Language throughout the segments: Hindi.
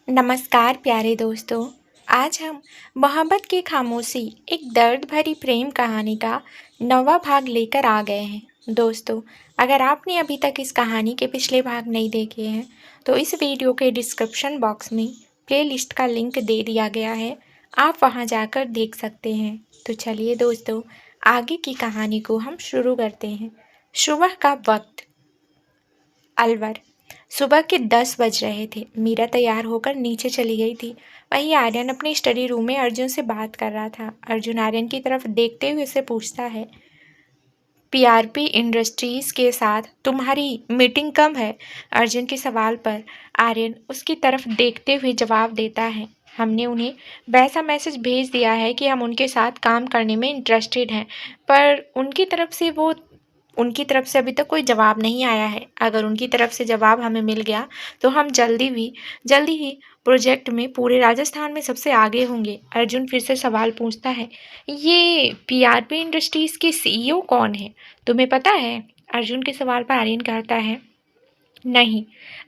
नमस्कार प्यारे दोस्तों। आज हम मोहब्बत की खामोशी एक दर्द भरी प्रेम कहानी का नौवां भाग लेकर आ गए हैं। दोस्तों, अगर आपने अभी तक इस कहानी के पिछले भाग नहीं देखे हैं तो इस वीडियो के डिस्क्रिप्शन बॉक्स में प्लेलिस्ट का लिंक दे दिया गया है, आप वहां जाकर देख सकते हैं। तो चलिए दोस्तों, आगे की कहानी को हम शुरू करते हैं। सुबह का वक्त। अलवर। सुबह के 10 बज रहे थे। मीरा तैयार होकर नीचे चली गई थी। वहीं आर्यन अपने स्टडी रूम में अर्जुन से बात कर रहा था। अर्जुन आर्यन की तरफ देखते हुए उसे पूछता है, पीआरपी इंडस्ट्रीज के साथ तुम्हारी मीटिंग कब है? अर्जुन के सवाल पर आर्यन उसकी तरफ देखते हुए जवाब देता है, हमने उन्हें वैसा मैसेज भेज दिया है कि हम उनके साथ काम करने में इंटरेस्टेड हैं, पर उनकी तरफ से अभी तक कोई जवाब नहीं आया है। अगर उनकी तरफ से जवाब हमें मिल गया तो हम जल्दी ही प्रोजेक्ट में पूरे राजस्थान में सबसे आगे होंगे। अर्जुन फिर से सवाल पूछता है, ये पीआरपी इंडस्ट्रीज के सीईओ कौन है, तुम्हें पता है? अर्जुन के सवाल पर आर्यन कहता है, नहीं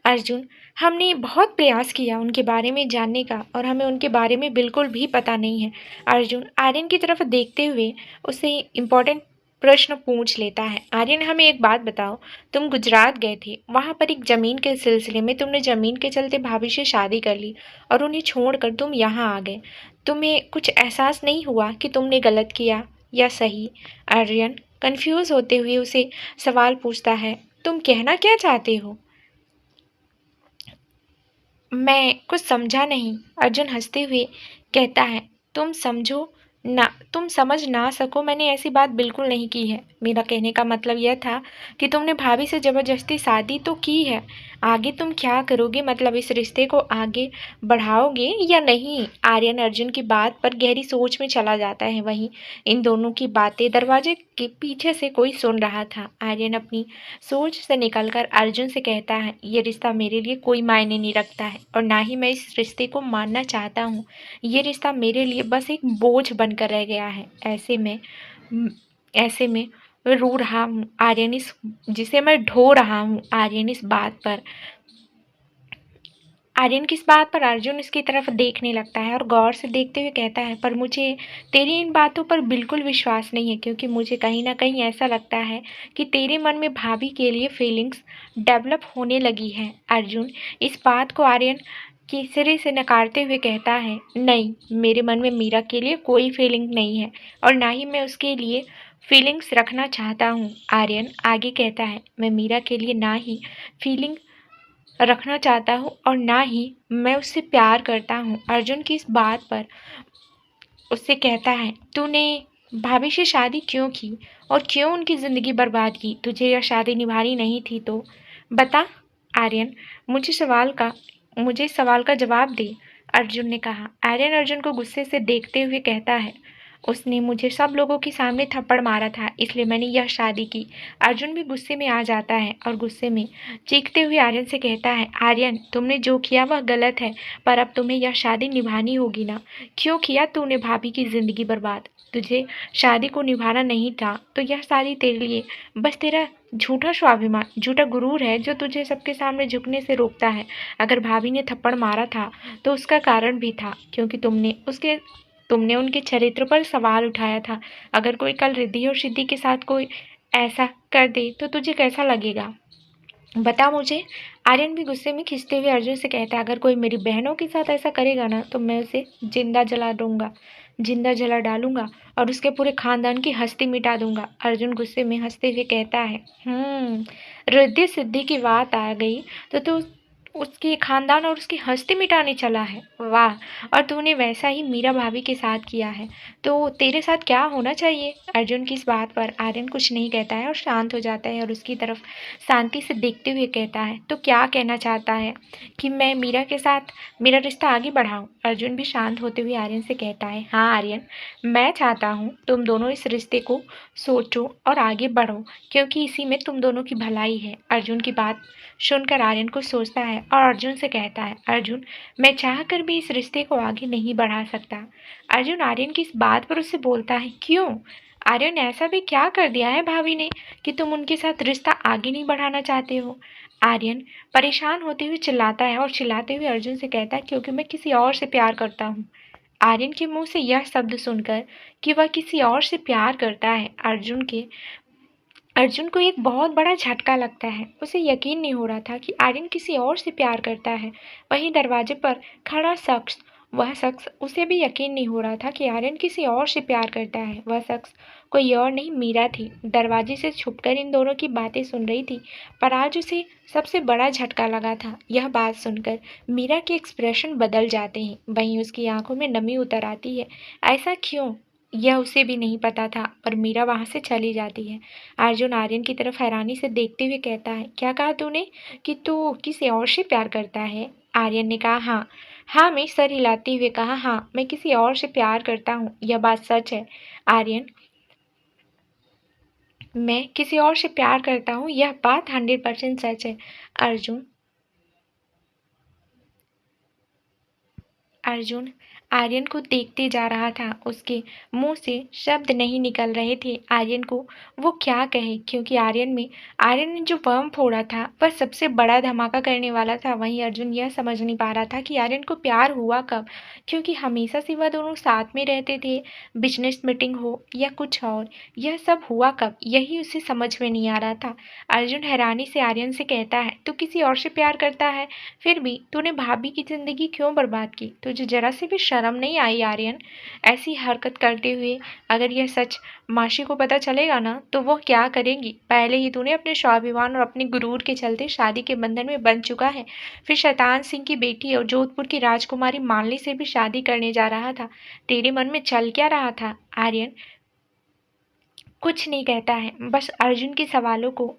अर्जुन, हमने बहुत प्रयास किया उनके बारे में जानने का और हमें उनके बारे में बिल्कुल भी पता नहीं है। अर्जुन आर्यन की तरफ देखते हुए उससे इम्पोर्टेंट प्रश्न पूछ लेता है, आर्यन हमें एक बात बताओ, तुम गुजरात गए थे, वहाँ पर एक ज़मीन के सिलसिले में तुमने ज़मीन के चलते भाभी से शादी कर ली और उन्हें छोड़कर तुम यहाँ आ गए। तुम्हें कुछ एहसास नहीं हुआ कि तुमने गलत किया या सही? आर्यन कंफ्यूज होते हुए उसे सवाल पूछता है, तुम कहना क्या चाहते हो? मैं कुछ समझा नहीं। अर्जुन हंसते हुए कहता है, तुम समझो ना, तुम समझ ना सको, मैंने ऐसी बात बिल्कुल नहीं की है। मेरा कहने का मतलब यह था कि तुमने भाभी से ज़बरदस्ती शादी तो की है, आगे तुम क्या करोगे, मतलब इस रिश्ते को आगे बढ़ाओगे या नहीं? आर्यन अर्जुन की बात पर गहरी सोच में चला जाता है। वहीं इन दोनों की बातें दरवाजे के पीछे से कोई सुन रहा था। आर्यन अपनी सोच से निकलकर अर्जुन से कहता है, ये रिश्ता मेरे लिए कोई मायने नहीं रखता है और ना ही मैं इस रिश्ते को मानना चाहता हूँ। ये रिश्ता मेरे लिए बस एक बोझ बनकर रह गया है। ऐसे में रो रहा हूँ आर्यन, इस जिसे मैं ढो रहा हूँ आर्यन इस बात पर। आर्यन की इस बात पर अर्जुन उसकी तरफ देखने लगता है और गौर से देखते हुए कहता है, पर मुझे तेरी इन बातों पर बिल्कुल विश्वास नहीं है, क्योंकि मुझे कहीं ना कहीं ऐसा लगता है कि तेरे मन में भाभी के लिए फीलिंग्स डेवलप होने लगी है। अर्जुन इस बात को आर्यन की सिरे से नकारते हुए कहता है, नहीं, मेरे मन में मीरा के लिए कोई फीलिंग नहीं है और ना ही मैं उसके लिए फीलिंग्स रखना चाहता हूँ। आर्यन आगे कहता है, मैं मीरा के लिए ना ही फीलिंग रखना चाहता हूँ और ना ही मैं उससे प्यार करता हूँ। अर्जुन की इस बात पर उससे कहता है, तूने भाभी से शादी क्यों की और क्यों उनकी ज़िंदगी बर्बाद की? तुझे यह शादी निभानी नहीं थी तो बता। आर्यन मुझे इस सवाल का जवाब दे, अर्जुन ने कहा। आर्यन अर्जुन को गुस्से से देखते हुए कहता है, उसने मुझे सब लोगों के सामने थप्पड़ मारा था, इसलिए मैंने यह शादी की। अर्जुन भी गुस्से में आ जाता है और गुस्से में चीखते हुए आर्यन से कहता है, आर्यन तुमने जो किया वह गलत है, पर अब तुम्हें यह शादी निभानी होगी ना? क्यों किया तूने भाभी की ज़िंदगी बर्बाद? तुझे शादी को निभाना नहीं था तो यह शादी तेरे लिए बस तेरा झूठा स्वाभिमान, झूठा गुरूर है जो तुझे सबके सामने झुकने से रोकता है। अगर भाभी ने थप्पड़ मारा था तो उसका कारण भी था, क्योंकि तुमने उनके चरित्र पर सवाल उठाया था। अगर कोई कल रिद्धि और सिद्धि के साथ कोई ऐसा कर दे तो तुझे कैसा लगेगा, बता मुझे। आर्यन भी गुस्से में खिंचते हुए अर्जुन से कहता है, अगर कोई मेरी बहनों के साथ ऐसा करेगा ना तो मैं उसे जिंदा जला डालूंगा और उसके पूरे खानदान की हस्ती मिटा दूंगा। अर्जुन गुस्से में हंसते हुए कहता है, रिद्धि सिद्धि की बात आ गई तो तू उसके खानदान और उसकी हस्ती मिटाने चला है, वाह। और तूने वैसा ही मीरा भाभी के साथ किया है तो तेरे साथ क्या होना चाहिए? अर्जुन की इस बात पर आर्यन कुछ नहीं कहता है और शांत हो जाता है और उसकी तरफ शांति से देखते हुए कहता है, तो क्या कहना चाहता है कि मैं मीरा के साथ मेरा रिश्ता आगे बढ़ाऊं? अर्जुन भी शांत होते हुए आर्यन से कहता है, हाँ आर्यन, मैं चाहता हूँ तुम दोनों इस रिश्ते को सोचो और आगे बढ़ो, क्योंकि इसी में तुम दोनों की भलाई है। अर्जुन की बात सुनकर आर्यन कुछ सोचता है और अर्जुन से कहता है, अर्जुन मैं चाह कर भी इस रिश्ते को आगे नहीं बढ़ा सकता। अर्जुन आर्यन की इस बात पर उससे बोलता है, क्यों? आर्यन, ऐसा भी क्या कर दिया है भाभी ने कि तुम उनके साथ रिश्ता आगे नहीं बढ़ाना चाहते हो? आर्यन परेशान होते हुए चिल्लाता है और चिल्लाते हुए अर्जुन से कहता है, क्योंकि मैं किसी और से प्यार करता हूँ। आर्यन के मुंह से यह शब्द सुनकर कि वह किसी और से प्यार करता है, अर्जुन को एक बहुत बड़ा झटका लगता है। उसे यकीन नहीं हो रहा था कि आर्यन किसी और से प्यार करता है। वहीं दरवाजे पर खड़ा वह शख्स, उसे भी यकीन नहीं हो रहा था कि आर्यन किसी और से प्यार करता है। वह शख्स कोई और नहीं, मीरा थी। दरवाजे से छुपकर इन दोनों की बातें सुन रही थी, पर आज उसे सबसे बड़ा झटका लगा था। यह बात सुनकर मीरा के एक्सप्रेशन बदल जाते हैं, वहीं उसकी आंखों में नमी उतर आती है। ऐसा क्यों, यह उसे भी नहीं पता था, पर मीरा वहां से चली जाती है। अर्जुन आर्यन की तरफ हैरानी से देखते हुए कहता है, क्या कहा तूने कि तू किसी और से प्यार करता है? आर्यन ने कहा, हाँ। हाँ में सर हिलाते हुए कहा, हाँ, मैं किसी और से प्यार करता हूँ, यह बात सच है। आर्यन, मैं किसी और से प्यार करता हूँ, यह बात 100% सच है। अर्जुन अर्जुन आर्यन को देखते जा रहा था। उसके मुंह से शब्द नहीं निकल रहे थे। आर्यन को वो क्या कहे, क्योंकि आर्यन ने जो बम फोड़ा था वह सबसे बड़ा धमाका करने वाला था। वहीं अर्जुन यह समझ नहीं पा रहा था कि आर्यन को प्यार हुआ कब, क्योंकि हमेशा से वह दोनों साथ में रहते थे। बिजनेस मीटिंग हो या कुछ और, यह सब हुआ कब, यही उसे समझ में नहीं आ रहा था। अर्जुन हैरानी से आर्यन से कहता है, तू किसी और से प्यार करता है, फिर भी तूने भाभी की जिंदगी क्यों बर्बाद की? तुझे जरा सी भी शर्म नहीं आई आर्यन, ऐसी हरकत करते हुए? अगर यह सच माशी को पता चलेगा ना, तो वो क्या करेगी? पहले ही तूने अपने स्वाभिमान और अपने गुरूर के चलते शादी के बंधन में बंध चुका है, फिर शैतान सिंह की बेटी और जोधपुर की राजकुमारी मानली से भी शादी करने जा रहा था। तेरे मन में चल क्या रहा था? आर्यन कुछ नहीं कहता है, बस अर्जुन के सवालों को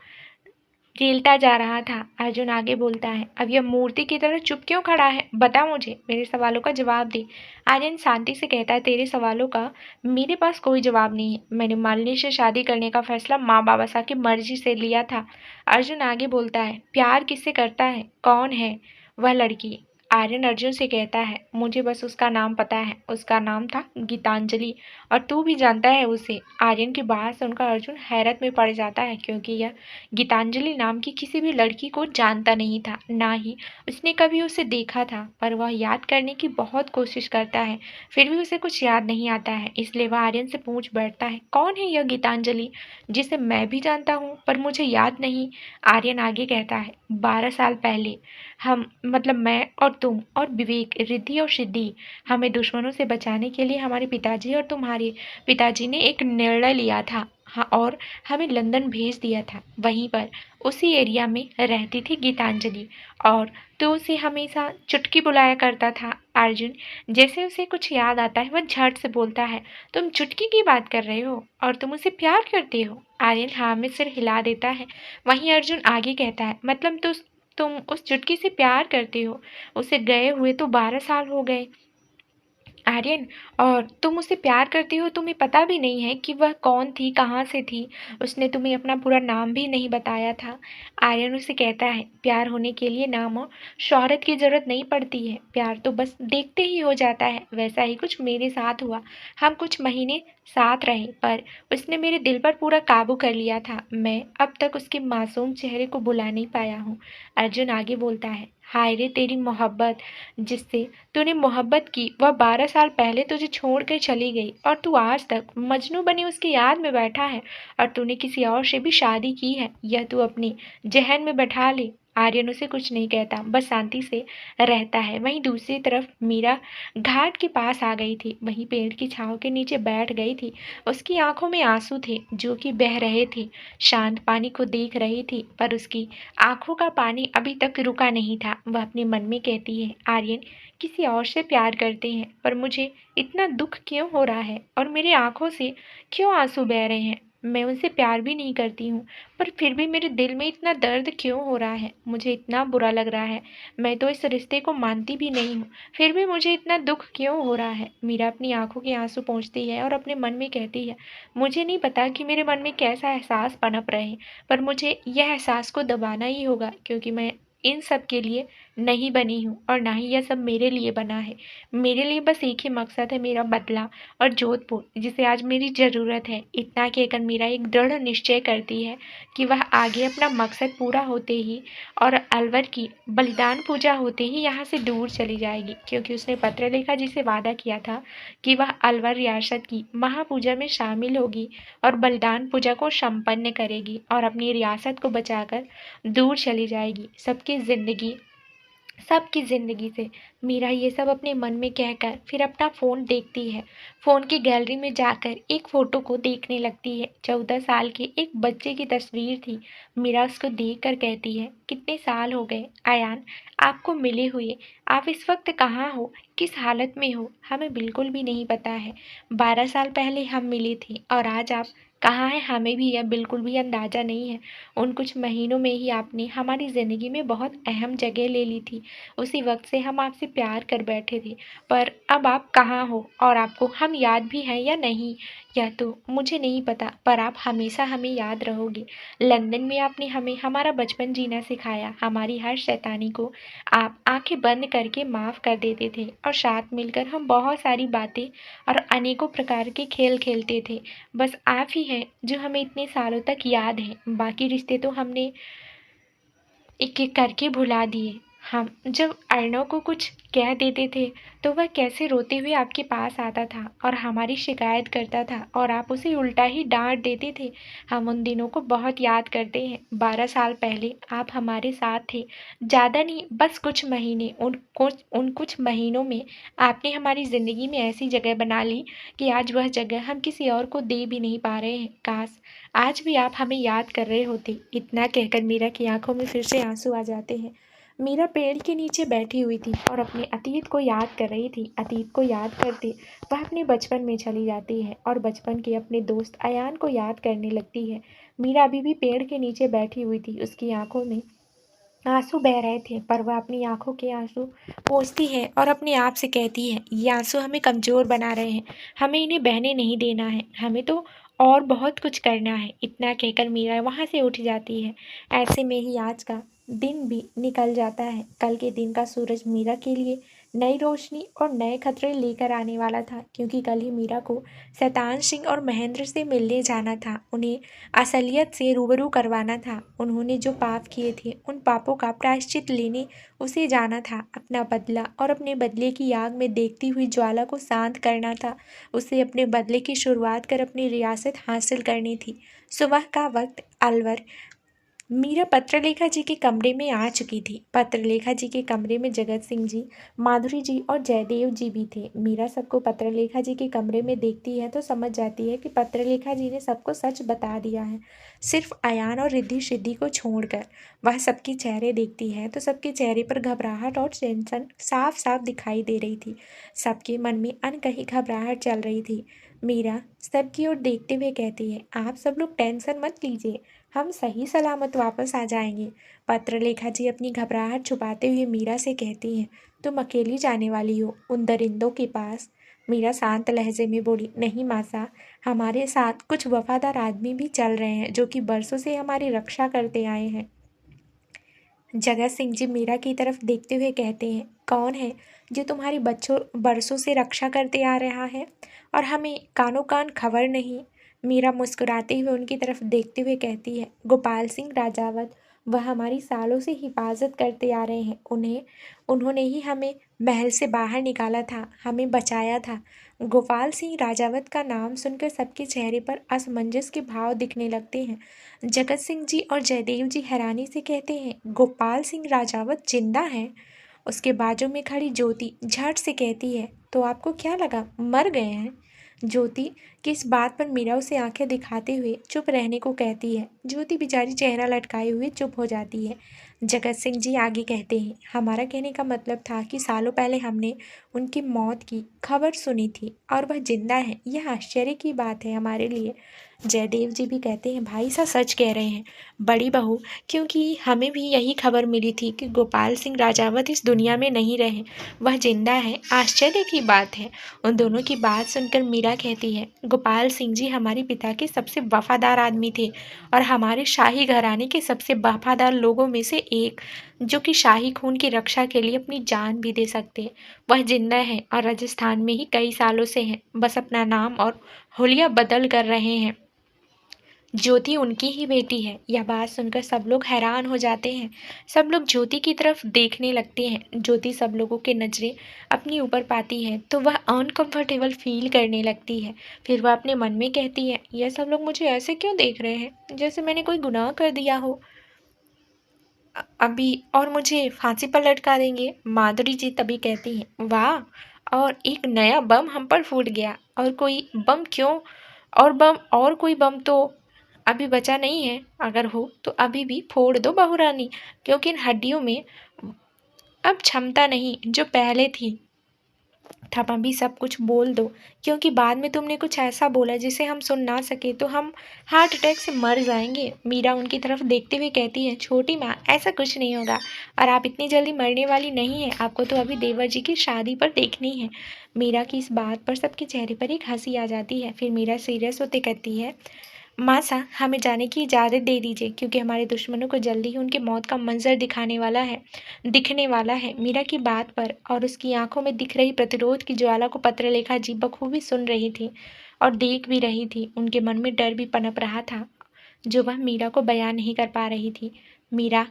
झेलता जा रहा था। अर्जुन आगे बोलता है, अब यह मूर्ति की तरह चुप क्यों खड़ा है? बता मुझे, मेरे सवालों का जवाब दे। आर्यन शांति से कहता है, तेरे सवालों का मेरे पास कोई जवाब नहीं है। मैंने मालिनी से शादी करने का फैसला माँ बाबा साहब की मर्जी से लिया था। अर्जुन आगे बोलता है, प्यार किससे करता है? कौन है वह लड़की? आर्यन अर्जुन से कहता है, मुझे बस उसका नाम पता है, उसका नाम था गीतांजलि, और तू भी जानता है उसे। आर्यन की बात सुनकर अर्जुन हैरत में पड़ जाता है, क्योंकि यह गीतांजलि नाम की किसी भी लड़की को जानता नहीं था, ना ही उसने कभी उसे देखा था। पर वह याद करने की बहुत कोशिश करता है, फिर भी उसे कुछ याद नहीं आता है। इसलिए वह आर्यन से पूछ बैठता है, कौन है यह गीतांजलि, जिसे मैं भी जानता हूँ पर मुझे याद नहीं? आर्यन आगे कहता है, 12 साल पहले हम, मतलब मैं और तुम और विवेक, रिद्धि और सिद्धि, हमें दुश्मनों से बचाने के लिए हमारे पिताजी और तुम्हारे पिताजी ने एक निर्णय लिया था। हाँ, और हमें लंदन भेज दिया था। वहीं पर उसी एरिया में रहती थी गीतांजलि, और तो उसे हमेशा चुटकी बुलाया करता था। अर्जुन जैसे उसे कुछ याद आता है, वह झट से बोलता है, तुम चुटकी की बात कर रहे हो और तुम उसे प्यार करते हो? आर्यन हाँ में सिर हिला देता है। वहीं अर्जुन आगे कहता है, मतलब तुम उस चुटकी से प्यार करते हो? उसे गए हुए तो 12 साल हो गए आर्यन, और तुम उससे प्यार करती हो, तुम्हें पता भी नहीं है कि वह कौन थी, कहाँ से थी? उसने तुम्हें अपना पूरा नाम भी नहीं बताया था। आर्यन उसे कहता है, प्यार होने के लिए नाम और शोहरत की जरूरत नहीं पड़ती है, प्यार तो बस देखते ही हो जाता है। वैसा ही कुछ मेरे साथ हुआ। हम कुछ महीने साथ रहे, पर उसने मेरे दिल पर पूरा काबू कर लिया था। मैं अब तक उसके मासूम चेहरे को भुला नहीं पाया हूँ। अर्जुन आगे बोलता है, हाय रे तेरी मोहब्बत, जिससे तूने मोहब्बत की, वह 12 साल पहले तुझे छोड़कर चली गई, और तू आज तक मजनू बनी उसकी याद में बैठा है, और तूने किसी और से भी शादी की है, यह तू अपनी जहन में बैठा ले। आर्यन उसे कुछ नहीं कहता, बस शांति से रहता है। वहीं दूसरी तरफ मीरा घाट के पास आ गई थी, वहीं पेड़ की छांव के नीचे बैठ गई थी। उसकी आंखों में आंसू थे जो कि बह रहे थे। शांत पानी को देख रही थी, पर उसकी आंखों का पानी अभी तक रुका नहीं था। वह अपने मन में कहती है, आर्यन किसी और से प्यार करते हैं, पर मुझे इतना दुख क्यों हो रहा है, और मेरी आंखों से क्यों आंसू बह रहे हैं? मैं उनसे प्यार भी नहीं करती हूँ, पर फिर भी मेरे दिल में इतना दर्द क्यों हो रहा है? मुझे इतना बुरा लग रहा है। मैं तो इस रिश्ते को मानती भी नहीं हूँ, फिर भी मुझे इतना दुख क्यों हो रहा है? मीरा अपनी आंखों के आंसू पोंछती है और अपने मन में कहती है, मुझे नहीं पता कि मेरे मन में कैसा एहसास पनप रहे, पर मुझे यह एहसास को दबाना ही होगा, क्योंकि मैं इन सब के लिए नहीं बनी हूँ और ना ही यह सब मेरे लिए बना है। मेरे लिए बस एक ही मकसद है, मेरा बदला और जोधपुर, जिसे आज मेरी ज़रूरत है। इतना कहकर मीरा एक दृढ़ निश्चय करती है कि वह आगे अपना मकसद पूरा होते ही और अलवर की बलिदान पूजा होते ही यहाँ से दूर चली जाएगी, क्योंकि उसने पत्रलेखा जी से वादा किया था कि वह अलवर रियासत की महापूजा में शामिल होगी और बलिदान पूजा को संपन्न करेगी और अपनी रियासत को बचाकर दूर चली जाएगी सबकी ज़िंदगी से। मीरा ये सब अपने मन में कहकर फिर अपना फ़ोन देखती है। फ़ोन की गैलरी में जाकर एक फ़ोटो को देखने लगती है। 14 साल के एक बच्चे की तस्वीर थी। मीरा उसको देखकर कहती है, कितने साल हो गए अयान आपको मिले हुए। आप इस वक्त कहाँ हो, किस हालत में हो, हमें बिल्कुल भी नहीं पता है। 12 साल पहले हम मिले थे और आज आप कहाँ हैं हमें भी यह बिल्कुल भी अंदाज़ा नहीं है। उन कुछ महीनों में ही आपने हमारी ज़िंदगी में बहुत अहम जगह ले ली थी। उसी वक्त से हम आपसे प्यार कर बैठे थे, पर अब आप कहाँ हो और आपको हम याद भी हैं या नहीं, यह तो मुझे नहीं पता, पर आप हमेशा हमें याद रहोगे। लंदन में आपने हमें हमारा बचपन जीना सिखाया। हमारी हर शैतानी को आप आंखें बंद करके माफ़ कर देते थे और साथ मिलकर हम बहुत सारी बातें और अनेकों प्रकार के खेल खेलते थे। बस आप ही हैं जो हमें इतने सालों तक याद हैं। बाकी रिश्ते तो हमने एक एक करके भुला दिए। हम जब अर्णव को कुछ कह देते थे तो वह कैसे रोते हुए आपके पास आता था और हमारी शिकायत करता था और आप उसे उल्टा ही डांट देते थे। हम उन दिनों को बहुत याद करते हैं। 12 साल पहले आप हमारे साथ थे, ज़्यादा नहीं, बस कुछ महीने। उन कुछ महीनों में आपने हमारी ज़िंदगी में ऐसी जगह बना ली कि आज वह जगह हम किसी और को दे भी नहीं पा रहे हैं। काश आज भी आप हमें याद कर रहे होते। इतना कहकर मीरा की आंखों में फिर से आंसू आ जाते हैं। मीरा पेड़ के नीचे बैठी हुई थी और अपने अतीत को याद कर रही थी। अतीत को याद करते वह अपने बचपन में चली जाती है और बचपन के अपने दोस्त अयान को याद करने लगती है। मीरा अभी भी पेड़ के नीचे बैठी हुई थी। उसकी आंखों में आंसू बह रहे थे, पर वह अपनी आंखों के आंसू पोंछती है और अपने आप से कहती है, ये आंसू हमें कमज़ोर बना रहे हैं, हमें इन्हें बहने नहीं देना है, हमें तो और बहुत कुछ करना है। इतना कहकर मीरा वहाँ से उठ जाती है। ऐसे में ही आज का दिन भी निकल जाता है। कल के दिन का सूरज मीरा के लिए नई रोशनी और नए खतरे लेकर आने वाला था, क्योंकि कल ही मीरा को शैतान सिंह और महेंद्र से मिलने जाना था। उन्हें असलियत से रूबरू करवाना था। उन्होंने जो पाप किए थे उन पापों का प्रायश्चित लेने उसे जाना था। अपना बदला और अपने बदले की आग में देखती हुई ज्वाला को शांत करना था। उसे अपने बदले की शुरुआत कर अपनी रियासत हासिल करनी थी। सुबह का वक्त अलवर। मीरा पत्रलेखा जी के कमरे में आ चुकी थी। पत्रलेखा जी के कमरे में जगत सिंह जी, माधुरी जी और जयदेव जी भी थे। मीरा सबको पत्रलेखा जी के कमरे में देखती है तो समझ जाती है कि पत्रलेखा जी ने सबको सच बता दिया है, सिर्फ अयान और रिद्धि सिद्धि को छोड़कर। वह सबके चेहरे देखती है तो सबके चेहरे पर घबराहट और टेंशन साफ साफ दिखाई दे रही थी। सबके मन में अनकही घबराहट चल रही थी। मीरा सबकी ओर देखते हुए कहती है, आप सब लोग टेंशन मत लीजिए, हम सही सलामत वापस आ जाएंगे। पत्रलेखा जी अपनी घबराहट छुपाते हुए मीरा से कहती हैं, तुम अकेली जाने वाली हो उन दरिंदों के पास। मीरा शांत लहजे में बोली, नहीं मासा, हमारे साथ कुछ वफादार आदमी भी चल रहे हैं जो कि बरसों से हमारी रक्षा करते आए हैं। जगत सिंह जी मीरा की तरफ देखते हुए कहते हैं, कौन है जो तुम्हारी बच्चों बरसों से रक्षा करते आ रहा है और हमें कानों कान खबर नहीं। मीरा मुस्कुराते हुए उनकी तरफ देखते हुए कहती है, गोपाल सिंह राजावत, वह हमारी सालों से हिफाजत करते आ रहे हैं। उन्होंने ही हमें महल से बाहर निकाला था, हमें बचाया था। गोपाल सिंह राजावत का नाम सुनकर सबके चेहरे पर असमंजस के भाव दिखने लगते हैं। जगत सिंह जी और जयदेव जी हैरानी से कहते हैं, गोपाल सिंह राजावत जिंदा हैं? उसके बाजू में खड़ी ज्योति झट से कहती है, तो आपको क्या लगा मर गए हैं? ज्योति की इस बात पर मीरा उसे आंखें दिखाते हुए चुप रहने को कहती है। ज्योति बेचारी चेहरा लटकाए हुए चुप हो जाती है। जगत सिंह जी आगे कहते हैं, हमारा कहने का मतलब था कि सालों पहले हमने उनकी मौत की खबर सुनी थी और वह जिंदा है। यह आश्चर्य की बात है हमारे लिए। जयदेव जी भी कहते हैं, भाई साहब सच कह रहे हैं बड़ी बहू, क्योंकि हमें भी यही खबर मिली थी कि गोपाल सिंह राजावत इस दुनिया में नहीं रहे, वह जिंदा है। आश्चर्य की बात है। उन दोनों की बात सुनकर मीरा कहती है, गोपाल सिंह जी हमारे पिता के सबसे वफादार आदमी थे और हमारे शाही घराने के सबसे वफादार लोगों में से एक जो कि शाही खून की रक्षा के लिए अपनी जान भी दे सकते हैं। वह जिंदा है और राजस्थान में ही कई सालों से हैं, बस अपना नाम और हुलिया बदल कर रहे हैं। ज्योति उनकी ही बेटी है। यह बात सुनकर सब लोग हैरान हो जाते हैं। सब लोग ज्योति की तरफ देखने लगते हैं। ज्योति सब लोगों की नज़रें अपने ऊपर पाती है तो वह अनकंफर्टेबल फील करने लगती है। फिर वह अपने मन में कहती है, यह सब लोग मुझे ऐसे क्यों देख रहे हैं, जैसे मैंने कोई गुनाह कर दिया हो अभी और मुझे फांसी पर लटका देंगे। माधुरी जी तभी कहती हैं, वाह, और एक नया बम हम पर फूट गया। और कोई बम क्यों? और कोई बम तो अभी बचा नहीं है। अगर हो तो अभी भी फोड़ दो बहुरानी, क्योंकि इन हड्डियों में अब क्षमता नहीं जो पहले थी। तब अभी सब कुछ बोल दो, क्योंकि बाद में तुमने कुछ ऐसा बोला जिसे हम सुन ना सके तो हम हार्ट अटैक से मर जाएंगे। मीरा उनकी तरफ देखते हुए कहती है, छोटी माँ, ऐसा कुछ नहीं होगा और आप इतनी जल्दी मरने वाली नहीं है। आपको तो अभी देवर जी की शादी पर देखनी है। मीरा की इस बात पर सबके चेहरे पर एक हंसी आ जाती है। फिर मीरा सीरियस होते कहती है, मासा, हमें जाने की इजाज़त दे दीजिए, क्योंकि हमारे दुश्मनों को जल्दी ही उनकी मौत का मंजर दिखने वाला है। मीरा की बात पर और उसकी आंखों में दिख रही प्रतिरोध की ज्वाला को पत्रलेखा जी बखूबी सुन रही थी और देख भी रही थी। उनके मन में डर भी पनप रहा था जो वह मीरा को बयान नहीं कर पा रही थी। मीरा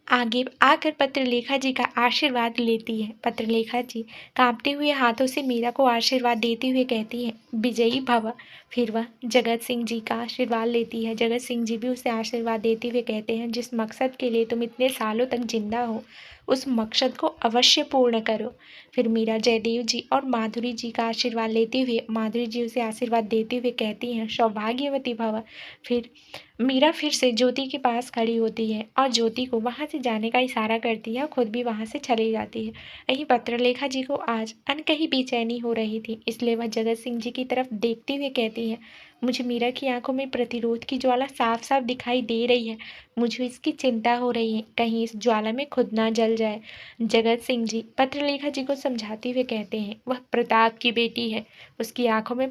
आगे आकर पत्रलेखा जी का आशीर्वाद लेती है। पत्रलेखा जी कांपते हुए हाथों से मीरा को आशीर्वाद देते हुए कहती है, विजयी भव। फिर वह जगत सिंह जी का आशीर्वाद लेती है। जगत सिंह जी भी उसे आशीर्वाद देते हुए कहते हैं, जिस मकसद के लिए तुम इतने सालों तक जिंदा हो, उस मकसद को अवश्य पूर्ण करो। फिर मीरा जयदेव जी और माधुरी जी का आशीर्वाद लेते हुए माधुरी जी उसे आशीर्वाद देते हुए कहती हैं, सौभाग्यवती भव। फिर मीरा फिर से ज्योति के पास खड़ी होती है और ज्योति को वहाँ से जाने का इशारा करती है और खुद भी वहाँ से चली जाती है। वहीं पत्रलेखा जी को आज अनकही बेचैनी हो रही थी, इसलिए वह जगत सिंह जी की तरफ देखते हुए कहती है, मुझे मीरा की आंखों में प्रतिरोध की ज्वाला साफ साफ दिखाई दे रही है। मुझे इसकी चिंता हो रही है, कहीं इस ज्वाला में खुद ना जल जाए। जगत सिंह जी पत्रलेखा जी को समझाते हुए कहते हैं, वह प्रताप की बेटी है, उसकी आंखों में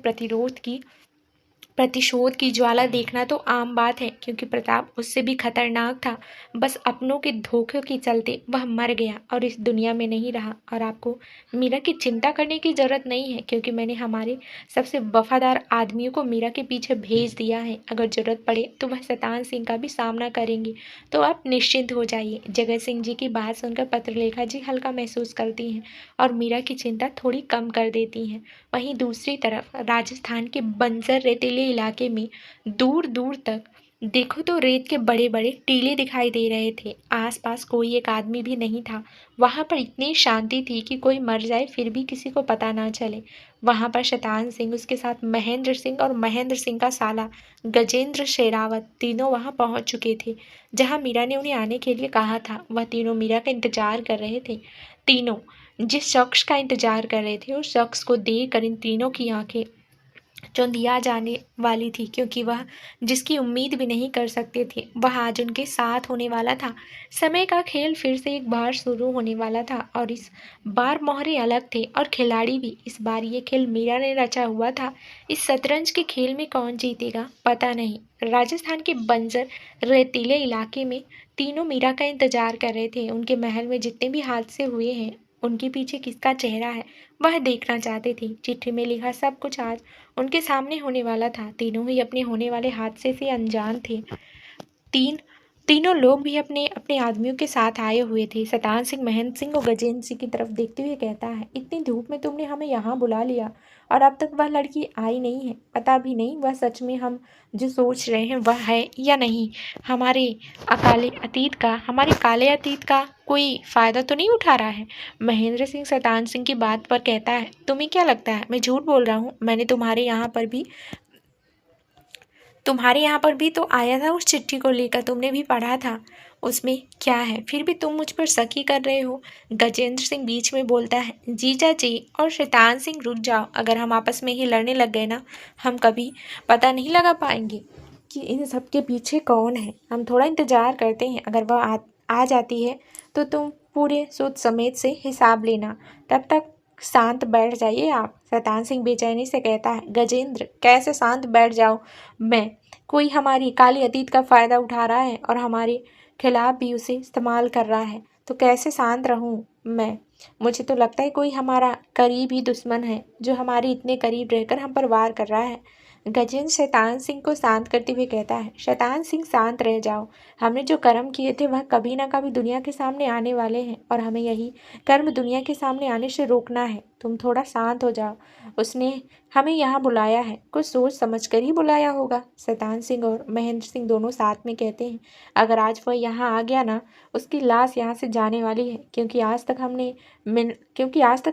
प्रतिशोध की ज्वाला देखना तो आम बात है, क्योंकि प्रताप उससे भी खतरनाक था। बस अपनों के धोखे के चलते वह मर गया और इस दुनिया में नहीं रहा। और आपको मीरा की चिंता करने की ज़रूरत नहीं है, क्योंकि मैंने हमारे सबसे वफादार आदमियों को मीरा के पीछे भेज दिया है। अगर ज़रूरत पड़े तो वह शैतान सिंह का भी सामना करेंगे, तो आप निश्चिंत हो जाइए। जगत सिंह जी की बात सुनकर पत्रलेखा जी हल्का महसूस करती हैं और मीरा की चिंता थोड़ी कम कर देती हैं। वहीं दूसरी तरफ राजस्थान के बंजर रेतीले इलाके में दूर दूर तक देखो तो रेत के बड़े बड़े टीले दिखाई दे रहे थे। आसपास कोई एक आदमी भी नहीं था। वहां पर इतनी शांति थी कि कोई मर जाए फिर भी किसी को पता ना चले। वहां पर शैतान सिंह, उसके साथ महेंद्र सिंह और महेंद्र सिंह का साला गजेंद्र शेरावत तीनों वहां पहुंच चुके थे, जहां मीरा ने उन्हें आने के लिए कहा था। वह तीनों मीरा का इंतजार कर रहे थे। तीनों जिस शख्स का इंतजार कर रहे थे उस शख्स को देखकर इन तीनों की आंखें चौंधिया जाने वाली थी, क्योंकि वह जिसकी उम्मीद भी नहीं कर सकते थे वह आज उनके साथ होने वाला था। समय का खेल फिर से एक बार शुरू होने वाला था और इस बार मोहरे अलग थे और खिलाड़ी भी। इस बार ये खेल मीरा ने रचा हुआ था। इस शतरंज के खेल में कौन जीतेगा पता नहीं। राजस्थान के बंजर रेतीले इलाके में तीनों मीरा का इंतजार कर रहे थे। उनके महल में जितने भी हादसे हुए हैं उनके पीछे किसका चेहरा है वह देखना चाहते थे। चिट्ठी में लिखा सब कुछ आज उनके सामने होने वाला था। तीनों ही अपने होने वाले हादसे से अनजान थे। तीनों लोग भी अपने अपने आदमियों के साथ आए हुए थे। शैतान सिंह महेंद्र सिंह और गजेंद्र सिंह की तरफ देखते हुए कहता है, इतनी धूप में तुमने हमें यहाँ बुला लिया और अब तक वह लड़की आई नहीं है। पता भी नहीं वह सच में हम जो सोच रहे हैं वह है या नहीं। हमारे काले अतीत का कोई फ़ायदा तो नहीं उठा रहा है। महेंद्र सिंह शैतान सिंह की बात पर कहता है, तुम्हें क्या लगता है मैं झूठ बोल रहा हूँ? मैंने तुम्हारे यहाँ पर भी तो आया था उस चिट्ठी को लेकर, तुमने भी पढ़ा था। उसमें क्या है? फिर भी तुम मुझ पर शक ही कर रहे हो। गजेंद्र सिंह बीच में बोलता है, जीजा जी और शैतान सिंह रुक जाओ। अगर हम आपस में ही लड़ने लग गए ना, हम कभी पता नहीं लगा पाएंगे कि इन सब के पीछे कौन है। हम थोड़ा इंतजार करते हैं, अगर वह आ जाती है तो तुम पूरे सूद समेत से हिसाब लेना। तब तक शांत बैठ जाइए आप। शैतान सिंह बेचैनी से कहता है, गजेंद्र कैसे शांत बैठ जाओ मैं? कोई हमारी काली अतीत का फ़ायदा उठा रहा है और हमारे खिलाफ भी उसे इस्तेमाल कर रहा है, तो कैसे शांत रहूं मैं? मुझे तो लगता है कोई हमारा करीबी दुश्मन है जो हमारे इतने करीब रहकर हम पर वार कर रहा है। गजेंद्र शैतान सिंह को शांत करते हुए कहता है, शैतान सिंह शांत रह जाओ। हमने जो कर्म किए थे वह कभी ना कभी दुनिया के सामने आने वाले हैं और हमें यही कर्म दुनिया के सामने आने से रोकना है। तुम थोड़ा शांत हो जाओ। उसने हमें यहाँ बुलाया है, कुछ सोच समझ कर ही बुलाया होगा। शैतान सिंह और महेंद्र सिंह दोनों साथ में कहते हैं, अगर आज वह यहाँ आ गया ना, उसकी लाश यहाँ से जाने वाली है, क्योंकि आज तक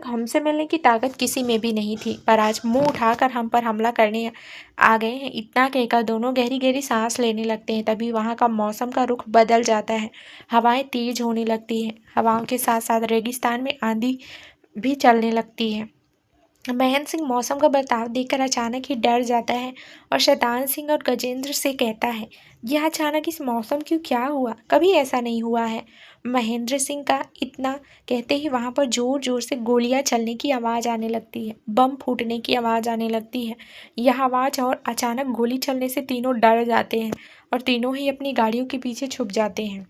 हमसे मिलने की ताकत किसी में भी नहीं थी, पर आज मुंह उठाकर हम पर हमला करने आ गए हैं। इतना कहकर दोनों गहरी गहरी सांस लेने लगते हैं। तभी वहाँ का मौसम का रुख बदल जाता है। हवाएं तेज होने लगती हैं। हवाओं के साथ साथ रेगिस्तान में आंधी भी चलने लगती है। महेंद्र सिंह मौसम का बर्ताव देखकर अचानक ही डर जाता है और शैतान सिंह और गजेंद्र से कहता है, यह अचानक इस मौसम क्यों, क्या हुआ? कभी ऐसा नहीं हुआ है। महेंद्र सिंह का इतना कहते ही वहाँ पर जोर जोर से गोलियां चलने की आवाज़ आने लगती है, बम फूटने की आवाज़ आने लगती है। यह आवाज़ और अचानक गोली चलने से तीनों डर जाते हैं और तीनों ही अपनी गाड़ियों के पीछे छुप जाते हैं।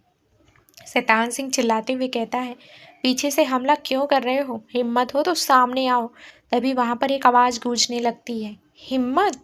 शैतान सिंह चिल्लाते हुए कहता है, पीछे से हमला क्यों कर रहे हो? हिम्मत हो तो सामने आओ। तभी वहां पर एक आवाज़ गूंजने लगती है, हिम्मत?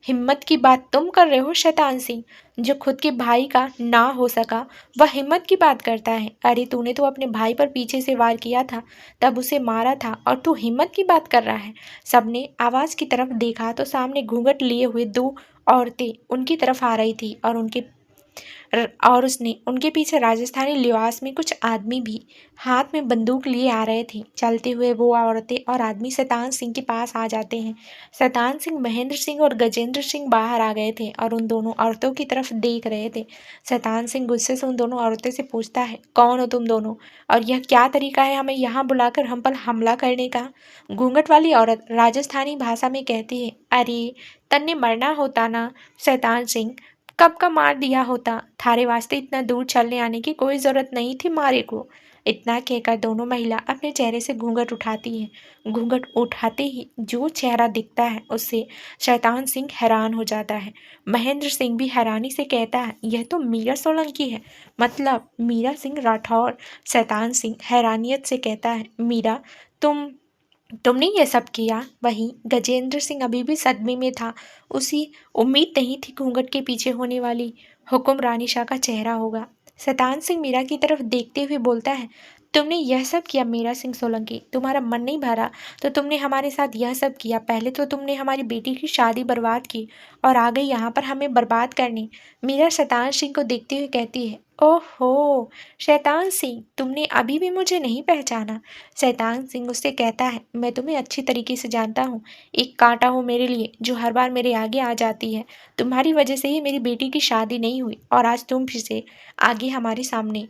हिम्मत की बात तुम कर रहे हो शैतान सिंह? जो खुद के भाई का ना हो सका वह हिम्मत की बात करता है? अरे तूने तो अपने भाई पर पीछे से वार किया था, तब उसे मारा था, और तू हिम्मत की बात कर रहा है? सबने आवाज़ की तरफ देखा तो सामने घूंघट लिए हुए दो औरतें उनकी तरफ आ रही थी और उसने उनके पीछे राजस्थानी लिबास में कुछ आदमी भी हाथ में बंदूक लिए आ रहे थे। चलते हुए वो औरतें और आदमी शैतान सिंह के पास आ जाते हैं। शैतान सिंह, महेंद्र सिंह और गजेंद्र सिंह बाहर आ गए थे और उन दोनों औरतों की तरफ देख रहे थे। शैतान सिंह गुस्से से उन दोनों औरतों से पूछता है, कौन हो तुम दोनों, और यह क्या तरीका है हमें यहाँ बुलाकर हम पर हमला करने का? घूंघट वाली औरत राजस्थानी भाषा में कहती है, अरे तन्ने मरना होता ना शैतान सिंह, कब का मार दिया होता। थारे वास्ते इतना दूर चलने आने की कोई ज़रूरत नहीं थी मारे को। इतना कहकर दोनों महिला अपने चेहरे से घूंघट उठाती हैं। घूंघट उठाते ही जो चेहरा दिखता है उससे शैतान सिंह हैरान हो जाता है। महेंद्र सिंह भी हैरानी से कहता है, यह तो मीरा सोलंकी है, मतलब मीरा सिंह राठौर। शैतान सिंह हैरानियत से कहता है, मीरा, तुमने ये सब किया? वहीं गजेंद्र सिंह अभी भी सदमे में था। उसी उम्मीद नहीं थी घूंघट के पीछे होने वाली हुक्म रानी शाह का चेहरा होगा। शैतान सिंह मीरा की तरफ देखते हुए बोलता है, तुमने यह सब किया मीरा सिंह सोलंकी? तुम्हारा मन नहीं भरा तो तुमने हमारे साथ यह सब किया? पहले तो तुमने हमारी बेटी की शादी बर्बाद की और आ गई यहाँ पर हमें बर्बाद करने। मीरा शैतान सिंह को देखते हुए कहती है, ओहो शैतान सिंह, तुमने अभी भी मुझे नहीं पहचाना? शैतान सिंह उससे कहता है, मैं तुम्हें अच्छी तरीके से जानता हूँ। एक कांटा हो मेरे लिए जो हर बार मेरे आगे आ जाती है। तुम्हारी वजह से ही मेरी बेटी की शादी नहीं हुई और आज तुम फिर से आगे हमारे सामने।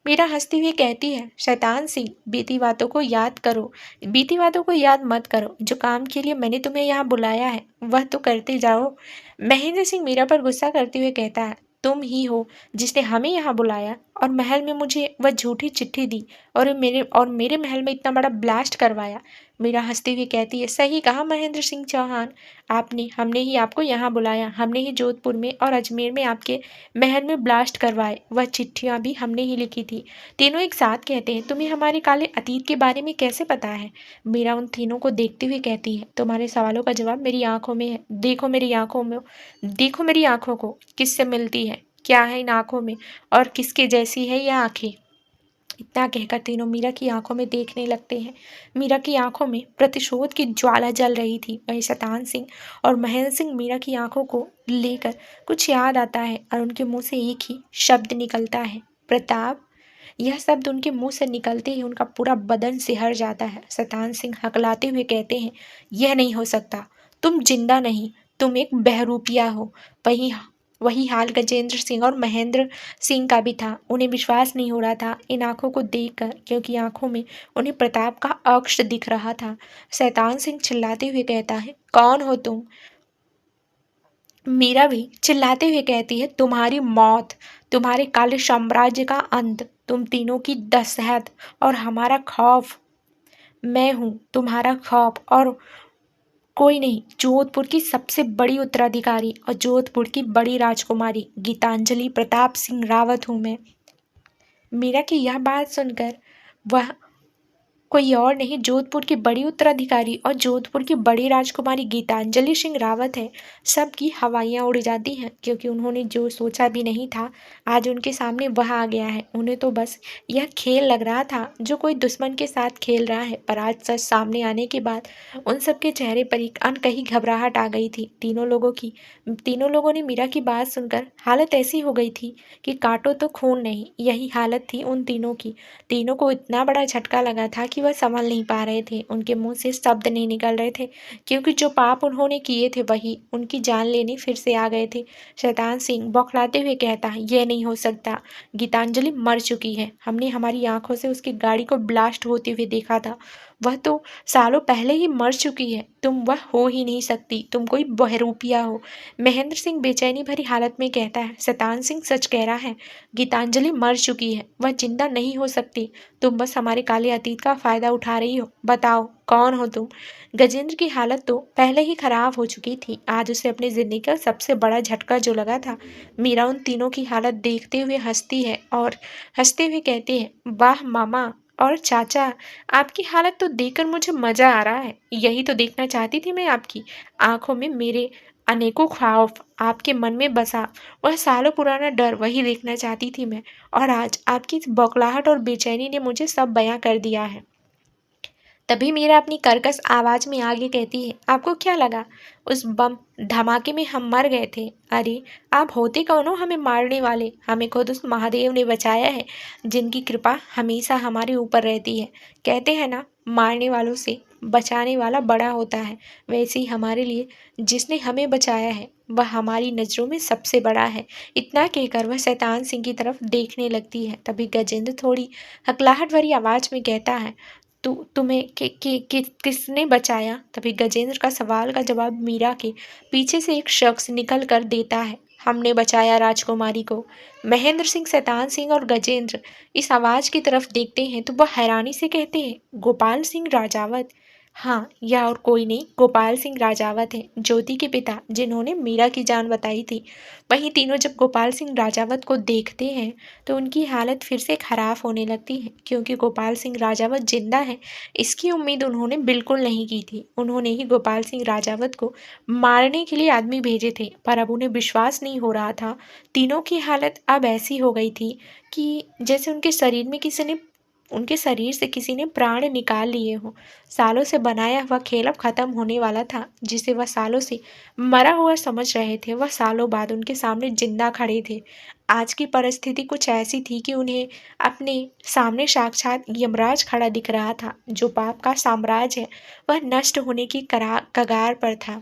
मीरा हंसती हुई कहती है, शैतान सिंह, बीती बातों को याद करो, बीती बातों को याद मत करो। जो काम के लिए मैंने तुम्हें यहाँ बुलाया है वह तो करते जाओ। महेंद्र सिंह मीरा पर गुस्सा करते हुए कहता है, तुम ही हो जिसने हमें यहाँ बुलाया और महल में मुझे वह झूठी चिट्ठी दी और मेरे महल में इतना बड़ा ब्लास्ट करवाया। मीरा हंसती हुई कहती है, सही कहा महेंद्र सिंह चौहान, हमने ही आपको यहाँ बुलाया। हमने ही जोधपुर में और अजमेर में आपके महल में ब्लास्ट करवाए। वह चिट्ठियाँ भी हमने ही लिखी थी। तीनों एक साथ कहते हैं, तुम्हें हमारे काले अतीत के बारे में कैसे पता है? मीरा उन तीनों को देखते हुए कहती है, तुम्हारे सवालों का जवाब मेरी आंखों में है। देखो मेरी आंखों को किससे मिलती है, क्या है इन आंखों में और किसके जैसी है यह आंखें? इतना कहकर तीनों मीरा की आंखों में देखने लगते हैं। मीरा की आंखों में प्रतिशोध की ज्वाला जल रही थी। वही शैतान सिंह और महेंद्र सिंह मीरा की आंखों को लेकर कुछ याद आता है और उनके मुंह से एक ही शब्द निकलता है, प्रताप। यह शब्द उनके मुंह से निकलते ही उनका पूरा बदन सिहर जाता है। शैतान सिंह हकलाते हुए कहते हैं, यह नहीं हो सकता, तुम जिंदा नहीं, तुम एक बहरूपिया हो। वही वही हाल गजेंद्र सिंह और महेंद्र सिंह का भी था। उन्हें विश्वास नहीं हो रहा था इन आंखों को देखकर, क्योंकि आंखों में उन्हें प्रताप का अक्ष दिख रहा था। शैतान सिंह चिल्लाते हुए कहता है, कौन हो तुम? मीरा भी चिल्लाते हुए कहती है, तुम्हारी मौत, तुम्हारे काले साम्राज्य का अंत, तुम तीनों की दस्तहत और हमारा खौफ। मैं हूँ तुम्हारा खौफ और कोई नहीं। जोधपुर की सबसे बड़ी उत्तराधिकारी और जोधपुर की बड़ी राजकुमारी गीतांजलि प्रताप सिंह रावत हूँ मैं। मीरा की यह बात सुनकर वह कोई और नहीं जोधपुर की बड़ी उत्तराधिकारी और जोधपुर की बड़ी राजकुमारी गीतांजलि सिंह रावत है। सबकी हवाइयाँ उड़ जाती हैं क्योंकि उन्होंने जो सोचा भी नहीं था आज उनके सामने वह आ गया है। उन्हें तो बस यह खेल लग रहा था जो कोई दुश्मन के साथ खेल रहा है, पर आज सच सामने आने के बाद उन सबके चेहरे पर एक अनकही घबराहट आ गई थी। तीनों लोगों ने मीरा की बात सुनकर हालत ऐसी हो गई थी कि काटो तो खून नहीं, यही हालत थी उन तीनों की। तीनों को इतना बड़ा झटका लगा था कि वह संभल नहीं पा रहे थे। उनके मुंह से शब्द नहीं निकल रहे थे क्योंकि जो पाप उन्होंने किए थे वही उनकी जान लेने फिर से आ गए थे। शैतान सिंह बौखलाते हुए कहता, यह नहीं हो सकता। गीतांजलि मर चुकी है। हमने हमारी आंखों से उसकी गाड़ी को ब्लास्ट होते हुए देखा था। वह तो सालों पहले ही मर चुकी है। तुम वह हो ही नहीं सकती। तुम कोई बहरूपिया हो। महेंद्र सिंह बेचैनी भरी हालत में कहता है, शैतान सिंह सच कह रहा है। गीतांजलि मर चुकी है। वह जिंदा नहीं हो सकती। तुम बस हमारे काले अतीत का फायदा उठा रही हो। बताओ कौन हो तुम? गजेंद्र की हालत तो पहले ही खराब हो चुकी थी। आज उसे अपनी जिंदगी का सबसे बड़ा झटका जो लगा था। मीरा उन तीनों की हालत देखते हुए हंसती है और हंसते हुए कहती है, वाह मामा और चाचा, आपकी हालत तो देखकर मुझे मजा आ रहा है। यही तो देखना चाहती थी मैं आपकी आंखों में। मेरे अनेकों खौफ आपके मन में बसा, वह सालों पुराना डर वही देखना चाहती थी मैं। और आज आपकी इस बौखलाहट और बेचैनी ने मुझे सब बयां कर दिया है। तभी मीरा अपनी कर्कश आवाज में आगे कहती है, आपको क्या लगा उस बम धमाके में हम मर गए थे? अरे आप होते कौन हो हमें मारने वाले? हमें खुद उस महादेव ने बचाया है जिनकी कृपा हमेशा हमारे ऊपर रहती है। कहते हैं ना, मारने वालों से बचाने वाला बड़ा होता है। वैसे ही हमारे लिए जिसने हमें बचाया है वह हमारी नज़रों में सबसे बड़ा है। इतना कहकर वह शैतान सिंह की तरफ देखने लगती है। तभी गजेंद्र थोड़ी हकलाहट भरी आवाज में कहता है, तुम्हें किसने बचाया? तभी गजेंद्र का सवाल का जवाब मीरा के पीछे से एक शख्स निकल कर देता है, हमने बचाया राजकुमारी को। महेंद्र सिंह, शैतान सिंह और गजेंद्र इस आवाज की तरफ देखते हैं तो वह हैरानी से कहते हैं, गोपाल सिंह राजावत? हाँ, यह और कोई नहीं गोपाल सिंह राजावत है, ज्योति के पिता, जिन्होंने मीरा की जान बताई थी। वहीं तीनों जब गोपाल सिंह राजावत को देखते हैं तो उनकी हालत फिर से खराब होने लगती है क्योंकि गोपाल सिंह राजावत जिंदा है इसकी उम्मीद उन्होंने बिल्कुल नहीं की थी। उन्होंने ही गोपाल सिंह राजावत को मारने के लिए आदमी भेजे थे, पर अब उन्हें विश्वास नहीं हो रहा था। तीनों की हालत अब ऐसी हो गई थी कि जैसे उनके शरीर से किसी ने प्राण निकाल लिए हो। सालों से बनाया हुआ खेल अब खत्म होने वाला था। जिसे वह सालों से मरा हुआ समझ रहे थे वह सालों बाद उनके सामने जिंदा खड़े थे। आज की परिस्थिति कुछ ऐसी थी कि उन्हें अपने सामने साक्षात यमराज खड़ा दिख रहा था। जो पाप का साम्राज्य है वह नष्ट होने की कगार पर था।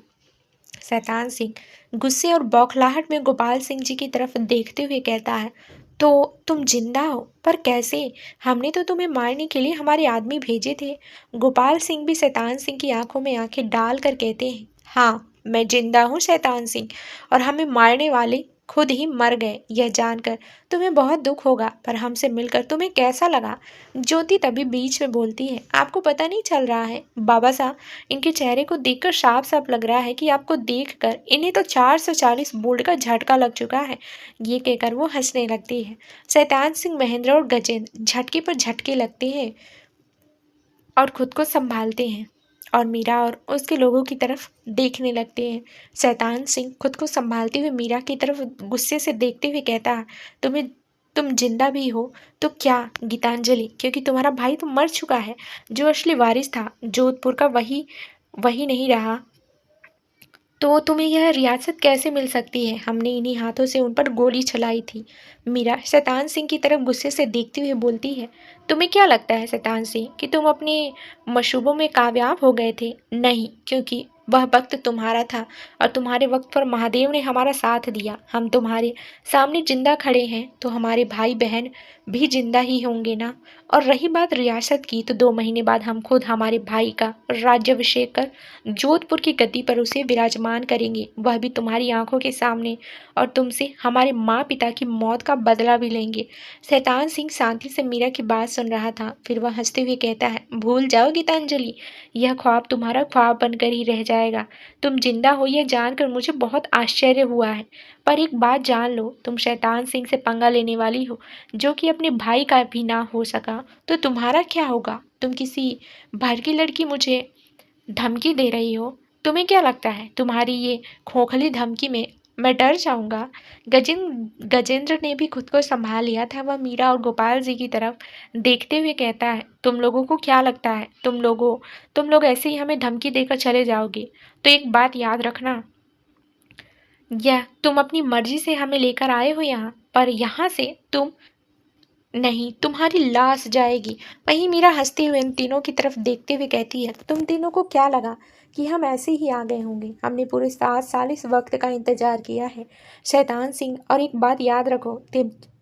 शैतान सिंह गुस्से और बौखलाहट में गोपाल सिंह जी की तरफ देखते हुए कहता है, तो तुम जिंदा हो? पर कैसे? हमने तो तुम्हें मारने के लिए हमारे आदमी भेजे थे। गोपाल सिंह भी शैतान सिंह की आंखों में आंखें डाल कर कहते हैं, हाँ मैं जिंदा हूँ शैतान सिंह, और हमें मारने वाले खुद ही मर गए। यह जानकर तुम्हें बहुत दुख होगा, पर हमसे मिलकर तुम्हें कैसा लगा? ज्योति तभी बीच में बोलती है, आपको पता नहीं चल रहा है बाबा साहब, इनके चेहरे को देखकर साफ साफ लग रहा है कि आपको देखकर इन्हें तो 440 बोल्ट का झटका लग चुका है। ये कहकर वो हंसने लगती है। शैतान सिंह, महेंद्र और गजेंद्र झटके पर झटके लगते हैं और खुद को संभालते हैं और मीरा और उसके लोगों की तरफ देखने लगते हैं। शैतान सिंह खुद को संभालते हुए मीरा की तरफ गुस्से से देखते हुए कहता है, तुम जिंदा भी हो तो क्या गीतांजलि, क्योंकि तुम्हारा भाई तो मर चुका है। जो असली वारिस था जोधपुर का वही वही नहीं रहा, तो तुम्हें यह रियासत कैसे मिल सकती है? हमने इन्हीं हाथों से उन पर गोली चलाई थी। मीरा शैतान सिंह की तरफ गुस्से से देखते हुए बोलती है, तुम्हें क्या लगता है शैतान सिंह कि तुम अपने मशूबों में कामयाब हो गए थे? नहीं, क्योंकि वह वक्त तुम्हारा था और तुम्हारे वक्त पर महादेव ने हमारा साथ दिया। हम तुम्हारे सामने जिंदा खड़े हैं तो हमारे भाई बहन भी जिंदा ही होंगे ना। और रही बात रियासत की, तो 2 महीने बाद हम खुद हमारे भाई का राज्याभिषेक कर जोधपुर की गद्दी पर उसे विराजमान करेंगे, वह भी तुम्हारी आंखों के सामने, और तुमसे हमारे माँ पिता की मौत का बदला भी लेंगे। शैतान सिंह शांति से मीरा की बात सुन रहा था। फिर वह हंसते हुए कहता है, भूल जाओ गीतांजलि, यह ख्वाब तुम्हारा ख्वाब बनकर ही रह जाएगा। तुम जिंदा हो यह जानकर मुझे बहुत आश्चर्य हुआ है। पर एक बात जान लो, तुम शैतान सिंह से पंगा लेने वाली हो, जो कि अपने भाई का भी ना हो सका, तो तुम्हारा क्या होगा? तुम किसी भड़की लड़की मुझे धमकी दे रही हो। तुम्हें क्या लगता है तुम्हारी ये खोखली धमकी में मैं डर जाऊंगा? गजेंद्र ने भी खुद को संभाल लिया था। वह मीरा और गोपाल जी की तरफ देखते हुए कहता है, तुम लोगों को क्या लगता है तुम लोग ऐसे ही हमें धमकी देकर चले जाओगे? तो एक बात याद रखना, यह तुम अपनी मर्जी से हमें लेकर आए हो यहाँ, पर यहाँ से तुम नहीं, तुम्हारी लाश जाएगी। वहीं मीरा हंसते हुए इन तीनों की तरफ देखते हुए कहती है, तुम तीनों को क्या लगा कि हम ऐसे ही आ गए होंगे? हमने पूरे 7 साल इस वक्त का इंतजार किया है, शैतान सिंह। और एक बात याद रखो,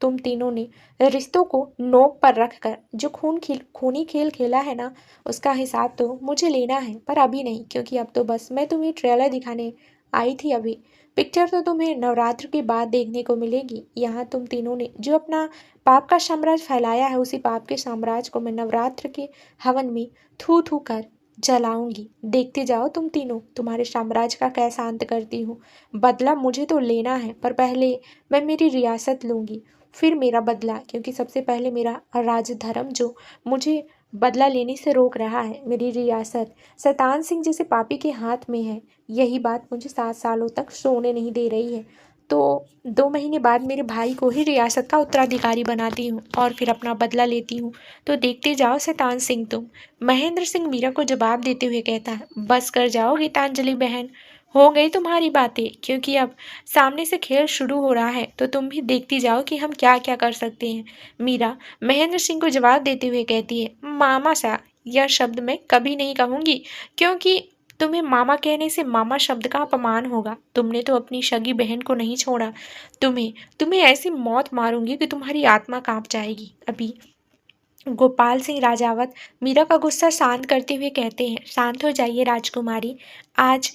तुम तीनों ने रिश्तों को नोक पर रखकर जो खूनी खेल खेला है ना, उसका हिसाब तो मुझे लेना है, पर अभी नहीं, क्योंकि अब तो बस मैं तुम्हें ट्रेलर दिखाने आई थी। अभी पिक्चर तो तुम्हें नवरात्र के बाद देखने को मिलेगी। यहाँ तुम तीनों ने जो अपना पाप का साम्राज्य फैलाया है, उसी पाप के साम्राज्य को मैं नवरात्र के हवन में थू थू कर जलाऊंगी। देखते जाओ तुम तीनों, तुम्हारे साम्राज्य का कैसा अंत करती हूँ। बदला मुझे तो लेना है, पर पहले मैं मेरी रियासत लूंगी, फिर मेरा बदला, क्योंकि सबसे पहले मेरा राजधर्म जो मुझे बदला लेने से रोक रहा है, मेरी रियासत शैतान सिंह जैसे पापी के हाथ में है। यही बात मुझे 7 सालों तक सोने नहीं दे रही है। तो 2 महीने बाद मेरे भाई को ही रियासत का उत्तराधिकारी बनाती हूँ और फिर अपना बदला लेती हूँ। तो देखते जाओ शैतान सिंह तुम। महेंद्र सिंह मीरा को जवाब देते हुए कहता है, बस कर जाओ गीतांजलि बहन, हो गई तुम्हारी बातें, क्योंकि अब सामने से खेल शुरू हो रहा है, तो तुम भी देखती जाओ कि हम क्या क्या कर सकते हैं। मीरा महेंद्र सिंह को जवाब देते हुए कहती है, मामा सा यह शब्द मैं कभी नहीं कहूँगी, क्योंकि तुम्हें मामा कहने से मामा शब्द का अपमान होगा। तुमने तो अपनी सगी बहन को नहीं छोड़ा। तुम्हें तुम्हें ऐसी मौत मारूंगी कि तुम्हारी आत्मा कांप जाएगी। अभी गोपाल सिंह राजावत मीरा का गुस्सा शांत करते हुए कहते हैं, शांत हो जाइए राजकुमारी। आज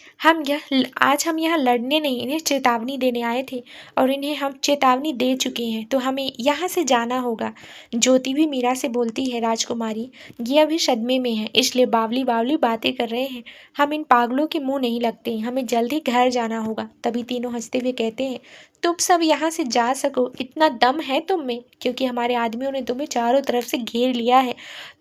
हम यहाँ लड़ने नहीं, इन्हें चेतावनी देने आए थे, और इन्हें हम चेतावनी दे चुके हैं, तो हमें यहाँ से जाना होगा। ज्योति भी मीरा से बोलती है, राजकुमारी ये अभी सदमे में है, इसलिए बावली बावली बातें कर रहे हैं। हम इन पागलों के मुंह नहीं लगते, हमें जल्दी घर जाना होगा। तभी तीनों हंसते हुए कहते हैं, तुम सब यहाँ से जा सको इतना दम है तुम में, क्योंकि हमारे आदमियों ने तुम्हें चारों तरफ से घेर लिया है।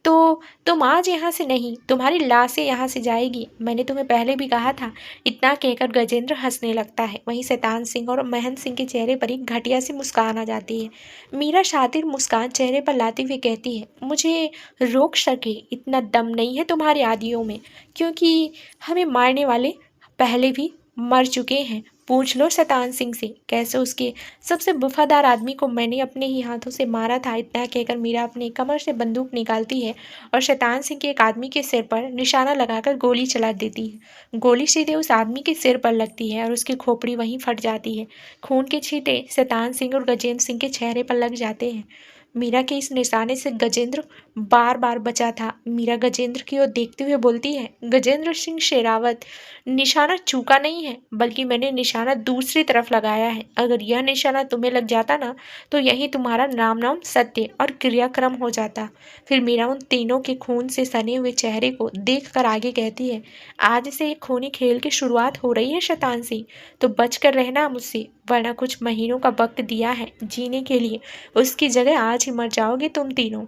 तो तुम आज यहाँ से नहीं, तुम्हारी लाशें यहाँ से जाएगी। मैंने तुम्हें पहले भी कहा था। इतना कहकर गजेंद्र हंसने लगता है। वहीं शैतान सिंह और महंत सिंह के चेहरे पर एक घटिया सी मुस्कान आ जाती है। मीरा शातिर मुस्कान चेहरे पर लाते हुए कहती है, मुझे रोक सके इतना दम नहीं है तुम्हारे आदियों में, क्योंकि हमें मारने वाले पहले भी मर चुके हैं। पूछ लो शैतान सिंह से, कैसे उसके सबसे वफादार आदमी को मैंने अपने ही हाथों से मारा था। इतना कहकर मीरा अपने कमर से बंदूक निकालती है और शैतान सिंह के एक आदमी के सिर पर निशाना लगाकर गोली चला देती है। गोली सीधे उस आदमी के सिर पर लगती है और उसकी खोपड़ी वहीं फट जाती है। खून के छींटे शैतान सिंह और गजेंद्र सिंह के चेहरे पर लग जाते हैं। मीरा के इस निशाने से गजेंद्र बार बार बचा था। मीरा गजेंद्र की ओर देखते हुए बोलती है, गजेंद्र सिंह शेरावत, निशाना चूका नहीं है, बल्कि मैंने निशाना दूसरी तरफ लगाया है। अगर यह निशाना तुम्हें लग जाता ना, तो यही तुम्हारा नाम नाम सत्य और क्रियाक्रम हो जाता। फिर मीरा उन तीनों के खून से सने हुए चेहरे को देख कर आगे कहती है, आज से एक खूनी खेल की शुरुआत हो रही है शैतान सिंह, तो बच कर रहना मुझसे, वरना कुछ महीनों का वक्त दिया है जीने के लिए, उसकी जगह आज ही मर जाओगे तुम तीनों।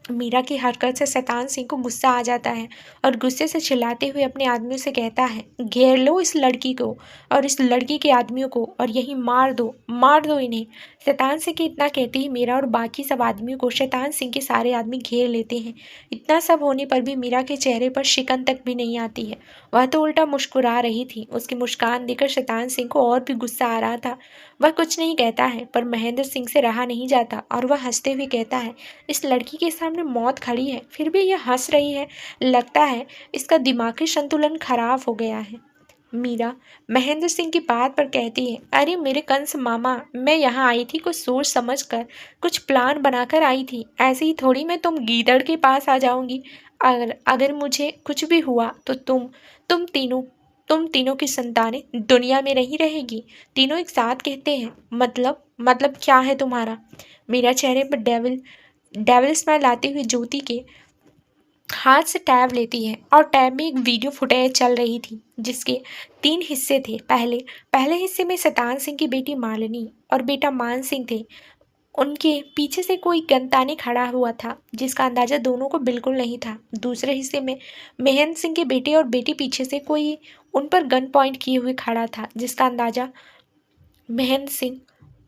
मीरा की हरकत से शैतान सिंह को गुस्सा आ जाता है और गुस्से से चिल्लाते हुए अपने आदमियों से कहता है, घेर लो इस लड़की को और इस लड़की के आदमियों को और यही मार दो इन्हें। शैतान सिंह की इतना कहते ही मीरा और बाकी सब आदमियों को शैतान सिंह के सारे आदमी घेर लेते हैं। इतना सब होने पर भी मीरा के चेहरे पर शिकन तक भी नहीं आती है। वह तो उल्टा मुस्कुरा रही थी। उसकी मुस्कान देखकर शैतान सिंह को और भी गुस्सा आ रहा था। वह कुछ नहीं कहता है, पर महेंद्र सिंह से रहा नहीं जाता और वह हंसते हुए कहता है, इस लड़की के सामने मौत खड़ी है, फिर भी यह हंस रही है, लगता है इसका दिमागी संतुलन खराब हो गया है। मीरा महेंद्र सिंह की बात पर कहती है, अरे मेरे कंस मामा, मैं यहाँ आई थी कुछ सोच समझ कर, कुछ प्लान बनाकर आई थी। ऐसे ही थोड़ी मैं तुम गीदड़ के पास आ जाऊंगी। अगर अगर मुझे कुछ भी हुआ तो तुम तीनों की संतानें दुनिया में नहीं रहेगी। तीनों एक साथ कहते हैं, मतलब क्या है तुम्हारा? मेरा चेहरे पर डेविल स्माइल लाते हुए ज्योति के हाथ से टैब लेती है और टैब में एक वीडियो फुटेज चल रही थी जिसके 3 हिस्से थे। पहले हिस्से में शैतान सिंह की बेटी मालिनी और बेटा मान सिंह थे। उनके पीछे से कोई गन ताने खड़ा हुआ था जिसका अंदाजा दोनों को बिल्कुल नहीं था। दूसरे हिस्से में महेंद्र सिंह के बेटे और बेटी पीछे से कोई उन पर गन पॉइंट किए हुए खड़ा था महेंद्र सिंह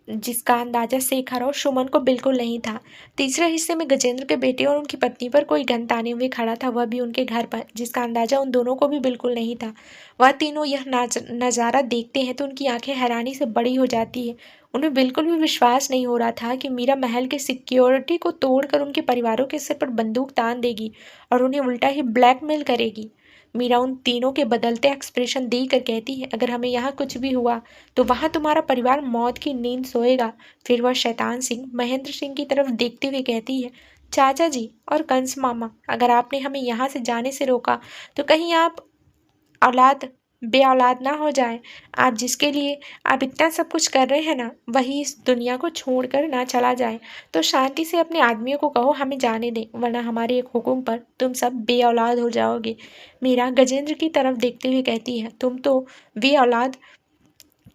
जिसका अंदाजा शेखर और सुमन को बिल्कुल नहीं था। तीसरे हिस्से में गजेंद्र के बेटे और उनकी पत्नी पर कोई गन ताने हुए खड़ा था, वह भी उनके घर पर, जिसका अंदाजा उन दोनों को भी बिल्कुल नहीं था। वह तीनों यह नज़ारा देखते हैं तो उनकी आंखें हैरानी से बड़ी हो जाती है। उन्हें बिल्कुल भी विश्वास नहीं हो रहा था कि मीरा महल के सिक्योरिटी को तोड़कर उनके परिवारों के सिर पर बंदूक तान देगी और उन्हें उल्टा ही ब्लैकमेल करेगी। मीरा उन तीनों के बदलते एक्सप्रेशन देकर कहती है, अगर हमें यहाँ कुछ भी हुआ तो वहाँ तुम्हारा परिवार मौत की नींद सोएगा। फिर वह शैतान सिंह महेंद्र सिंह की तरफ देखते हुए कहती है, चाचा जी और कंस मामा, अगर आपने हमें यहाँ से जाने से रोका तो कहीं आप औलाद बे औलाद ना हो जाए। आप जिसके लिए आप इतना सब कुछ कर रहे हैं ना, वही इस दुनिया को छोड़कर ना चला जाए। तो शांति से अपने आदमियों को कहो हमें जाने दें, वरना हमारे एक हुक्म पर तुम सब बे औलाद हो जाओगे। मीरा गजेंद्र की तरफ देखते हुए कहती है, तुम तो बे औलाद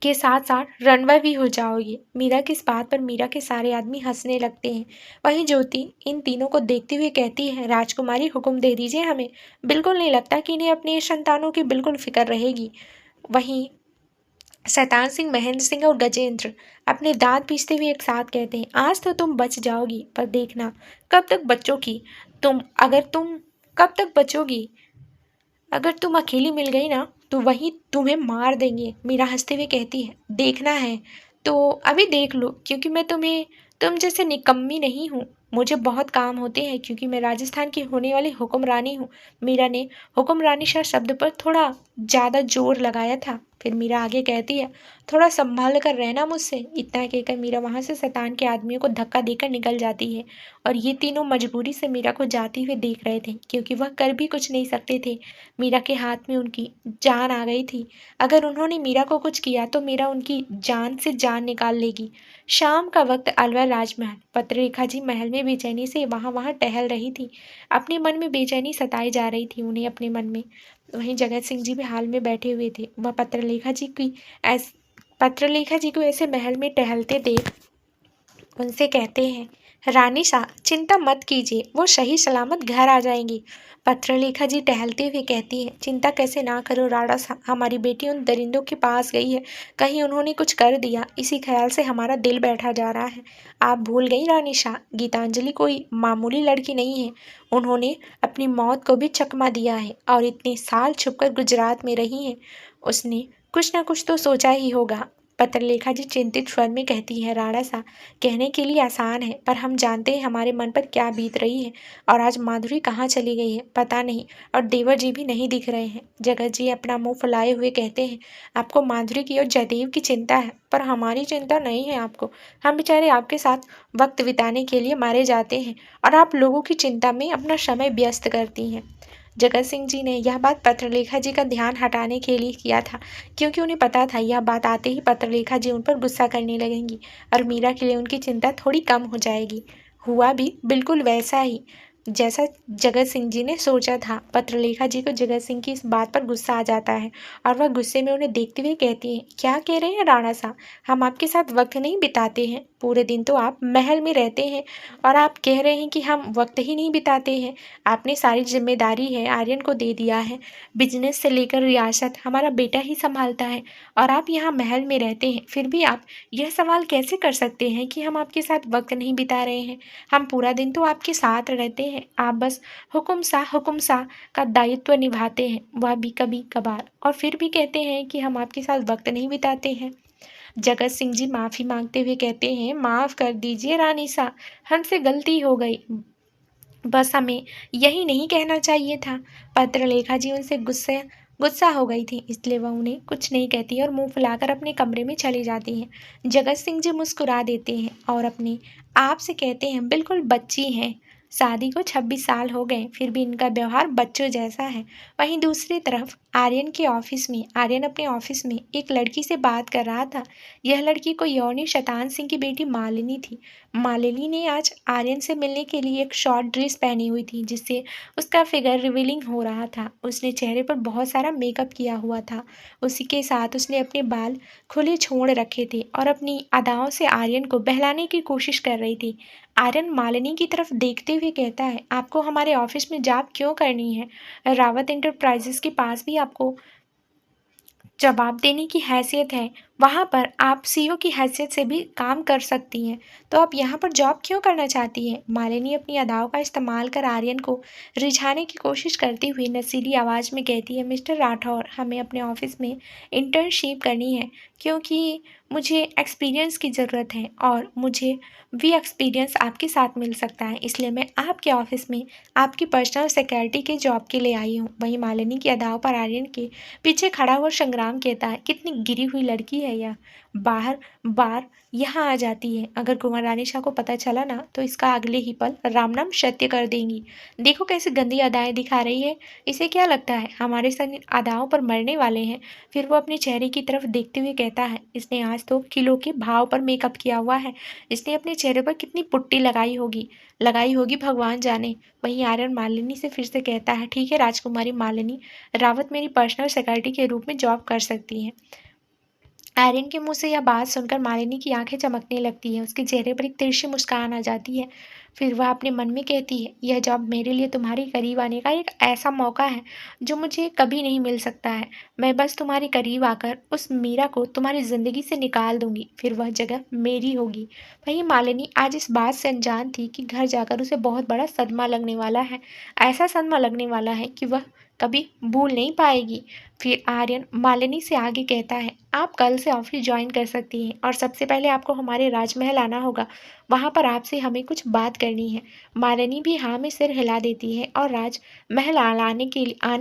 के साथ साथ रणवा भी हो जाओगी। मीरा की इस बात पर मीरा के सारे आदमी हंसने लगते हैं। वहीं ज्योति इन तीनों को देखते हुए कहती है, राजकुमारी हुक्म दे दीजिए हमें, बिल्कुल नहीं लगता कि इन्हें अपने संतानों की बिल्कुल फिक्र रहेगी। वहीं शैतान सिंह महेंद्र सिंह और गजेंद्र अपने दांत पीसते हुए एक साथ कहते हैं, आज तो तुम बच जाओगी, पर देखना कब तक बचोगी तुम कब तक बचोगी। अगर तुम अकेली मिल गई ना तो वही तुम्हें मार देंगे। मीरा हंसते हुए कहती है, देखना है तो अभी देख लो, क्योंकि मैं तुम जैसे निकम्मी नहीं हूँ। मुझे बहुत काम होते हैं क्योंकि मैं राजस्थान की होने वाली हुक्मरानी हूँ। मीरा ने हुक्मरानी शाह शब्द पर थोड़ा ज़्यादा जोर लगाया था। फिर मीरा आगे कहती है, थोड़ा संभाल कर रहना मुझसे। इतना कहकर मीरा वहाँ से शैतान के आदमियों को धक्का देकर निकल जाती है और ये तीनों मजबूरी से मीरा को जाती हुए देख रहे थे क्योंकि वह कर भी कुछ नहीं सकते थे। मीरा के हाथ में उनकी जान आ गई थी। अगर उन्होंने मीरा को कुछ किया तो मीरा उनकी जान से जान निकाल लेगी। शाम का वक्त अलवर राजमहल। पत्रलेखा जी महल में बेचैनी से वहाँ टहल रही थी। अपने मन में बेचैनी सताई जा रही थी उन्हें अपने मन में। वहीं जगत सिंह जी भी हाल में बैठे हुए थे। वह पत्रलेखा जी को ऐसे महल में टहलते देख उनसे कहते हैं, रानी शाह चिंता मत कीजिए, वो सही सलामत घर आ जाएंगी। पत्रलेखा जी टहलते हुए कहती है, चिंता कैसे ना करो राणा साहब, हमारी बेटी उन दरिंदों के पास गई है, कहीं उन्होंने कुछ कर दिया, इसी ख्याल से हमारा दिल बैठा जा रहा है। आप भूल गई रानी शाह, गीतांजलि कोई मामूली लड़की नहीं है। उन्होंने अपनी मौत को भी चकमा दिया है और इतने साल छुपकर गुजरात में रही है। उसने कुछ न कुछ तो सोचा ही होगा। पत्रलेखा जी चिंतित स्वर में कहती है, राणा साहब कहने के लिए आसान है, पर हम जानते हैं हमारे मन पर क्या बीत रही है। और आज माधुरी कहाँ चली गई है पता नहीं, और देवर जी भी नहीं दिख रहे हैं। जगत जी अपना मुंह फुलाए हुए कहते हैं, आपको माधुरी की और जयदेव की चिंता है, पर हमारी चिंता नहीं है आपको। हम बेचारे आपके साथ वक्त बिताने के लिए मारे जाते हैं और आप लोगों की चिंता में अपना समय व्यस्त करती हैं। जगत सिंह जी ने यह बात पत्रलेखा जी का ध्यान हटाने के लिए किया था, क्योंकि उन्हें पता था यह बात आते ही पत्रलेखा जी उन पर गुस्सा करने लगेंगी और मीरा के लिए उनकी चिंता थोड़ी कम हो जाएगी। हुआ भी बिल्कुल वैसा ही जैसा जगत सिंह जी ने सोचा था। पत्रलेखा जी को जगत सिंह की इस बात पर गुस्सा आ जाता है और वह गुस्से में उन्हें देखते हुए कहती हैं, क्या कह रहे हैं राणा साहब, हम आपके साथ वक्त नहीं बिताते हैं? पूरे दिन तो आप महल में रहते हैं और आप कह रहे हैं कि हम वक्त ही नहीं बिताते हैं। आपने सारी जिम्मेदारी है आर्यन को दे दिया है, बिजनेस से लेकर रियासत हमारा बेटा ही संभालता है और आप यहाँ महल में रहते हैं। फिर भी आप यह सवाल कैसे कर सकते हैं कि हम आपके साथ वक्त नहीं बिता रहे हैं? हम पूरा दिन तो आपके साथ रहते हैं, आप बस हुकुम सा का दायित्व निभाते हैं, वह भी कभी कभार, और फिर भी कहते हैं कि हम आपके साथ वक्त नहीं बिताते हैं। जगत सिंह जी माफ़ी मांगते हुए कहते हैं, माफ़ कर दीजिए रानी सा, हमसे गलती हो गई, बस हमें यही नहीं कहना चाहिए था। पत्रलेखा जी उनसे गुस्सा हो गई थी, इसलिए वह उन्हें कुछ नहीं कहती और मुंह फुलाकर अपने कमरे में चली जाती हैं। जगत सिंह जी मुस्कुरा देते हैं और अपने आप से कहते हैं, बिल्कुल बच्ची हैं शादी को 26 साल हो गए, फिर भी इनका व्यवहार बच्चों जैसा है। वहीं दूसरी तरफ आर्यन अपने ऑफिस में एक लड़की से बात कर रहा था। यह लड़की कोई और नहीं, शैतान सिंह की बेटी मालिनी थी। मालिनी ने आज आर्यन से मिलने के लिए एक शॉर्ट ड्रेस पहनी हुई थी, जिससे उसका फिगर रिवीलिंग हो रहा था। उसने चेहरे पर बहुत सारा मेकअप किया हुआ था। उसी के साथ उसने अपने बाल खुले छोड़ रखे थे और अपनी अदाओं से आर्यन को बहलाने की कोशिश कर रही थी। आर्यन मालिनी की तरफ देखते हुए कहता है, आपको हमारे ऑफिस में जॉब क्यों करनी है? रावत इंटरप्राइजेस के पास भी आपको जवाब देने की हैसियत है। वहाँ पर आप सीईओ की हैसियत से भी काम कर सकती हैं। तो आप यहाँ पर जॉब क्यों करना चाहती हैं? मालिनी अपनी अदाओं का इस्तेमाल कर आर्यन को रिझाने की कोशिश करती हुई नसीली आवाज़ में कहती है, मिस्टर राठौर, हमें अपने ऑफिस में इंटर्नशिप करनी है, क्योंकि मुझे एक्सपीरियंस की ज़रूरत है और मुझे भी एक्सपीरियंस आपके साथ मिल सकता है। इसलिए मैं आपके ऑफिस में आपकी पर्सनल सिक्योरिटी के जॉब के लिए आई हूँ। वहीं मालिनी की अदाओं पर आर्यन के पीछे खड़ा हुआ संग्राम कहता है, कितनी गिरी हुई लड़की है यह, बाहर बार यहाँ आ जाती है। अगर कुंवर रानी शाह को पता चला ना तो इसका अगले ही पल राम नाम सत्य कर देंगी। देखो कैसे गंदी अदाएं दिखा रही है। इसे क्या लगता है हमारे सन अदाओं पर मरने वाले हैं? फिर वो अपने चेहरे की तरफ देखते हुए कहता है, इसने आज तो किलो के भाव पर मेकअप किया हुआ है। इसने अपने चेहरे पर कितनी पुट्टी लगाई होगी भगवान जाने। वहीं आर्यन मालिनी से फिर से कहता है, ठीक है राजकुमारी मालिनी, रावत मेरी पर्सनल सिक्योरिटी के रूप में जॉब कर सकती हैं। आर्यन के मुंह से यह बात सुनकर मालिनी की आंखें चमकने लगती हैं। उसके चेहरे पर एक तिरछी मुस्कान आ जाती है। फिर वह अपने मन में कहती है, यह जॉब मेरे लिए तुम्हारे करीब आने का एक ऐसा मौका है जो मुझे कभी नहीं मिल सकता है। मैं बस तुम्हारे करीब आकर उस मीरा को तुम्हारी ज़िंदगी से निकाल दूंगी, फिर वह जगह मेरी होगी। वहीं मालिनी आज इस बात से अनजान थी कि घर जाकर उसे बहुत बड़ा सदमा लगने वाला है। ऐसा सदमा लगने वाला है कि वह कभी भूल नहीं पाएगी। फिर आर्यन मालिनी से आगे कहता है, आप कल से ऑफिस ज्वाइन कर सकती हैं और सबसे पहले आपको हमारे राजमहल आना होगा। वहाँ पर आपसे हमें कुछ बात करनी है। मालिनी भी हाँ में सिर हिला देती है और राजमहल आने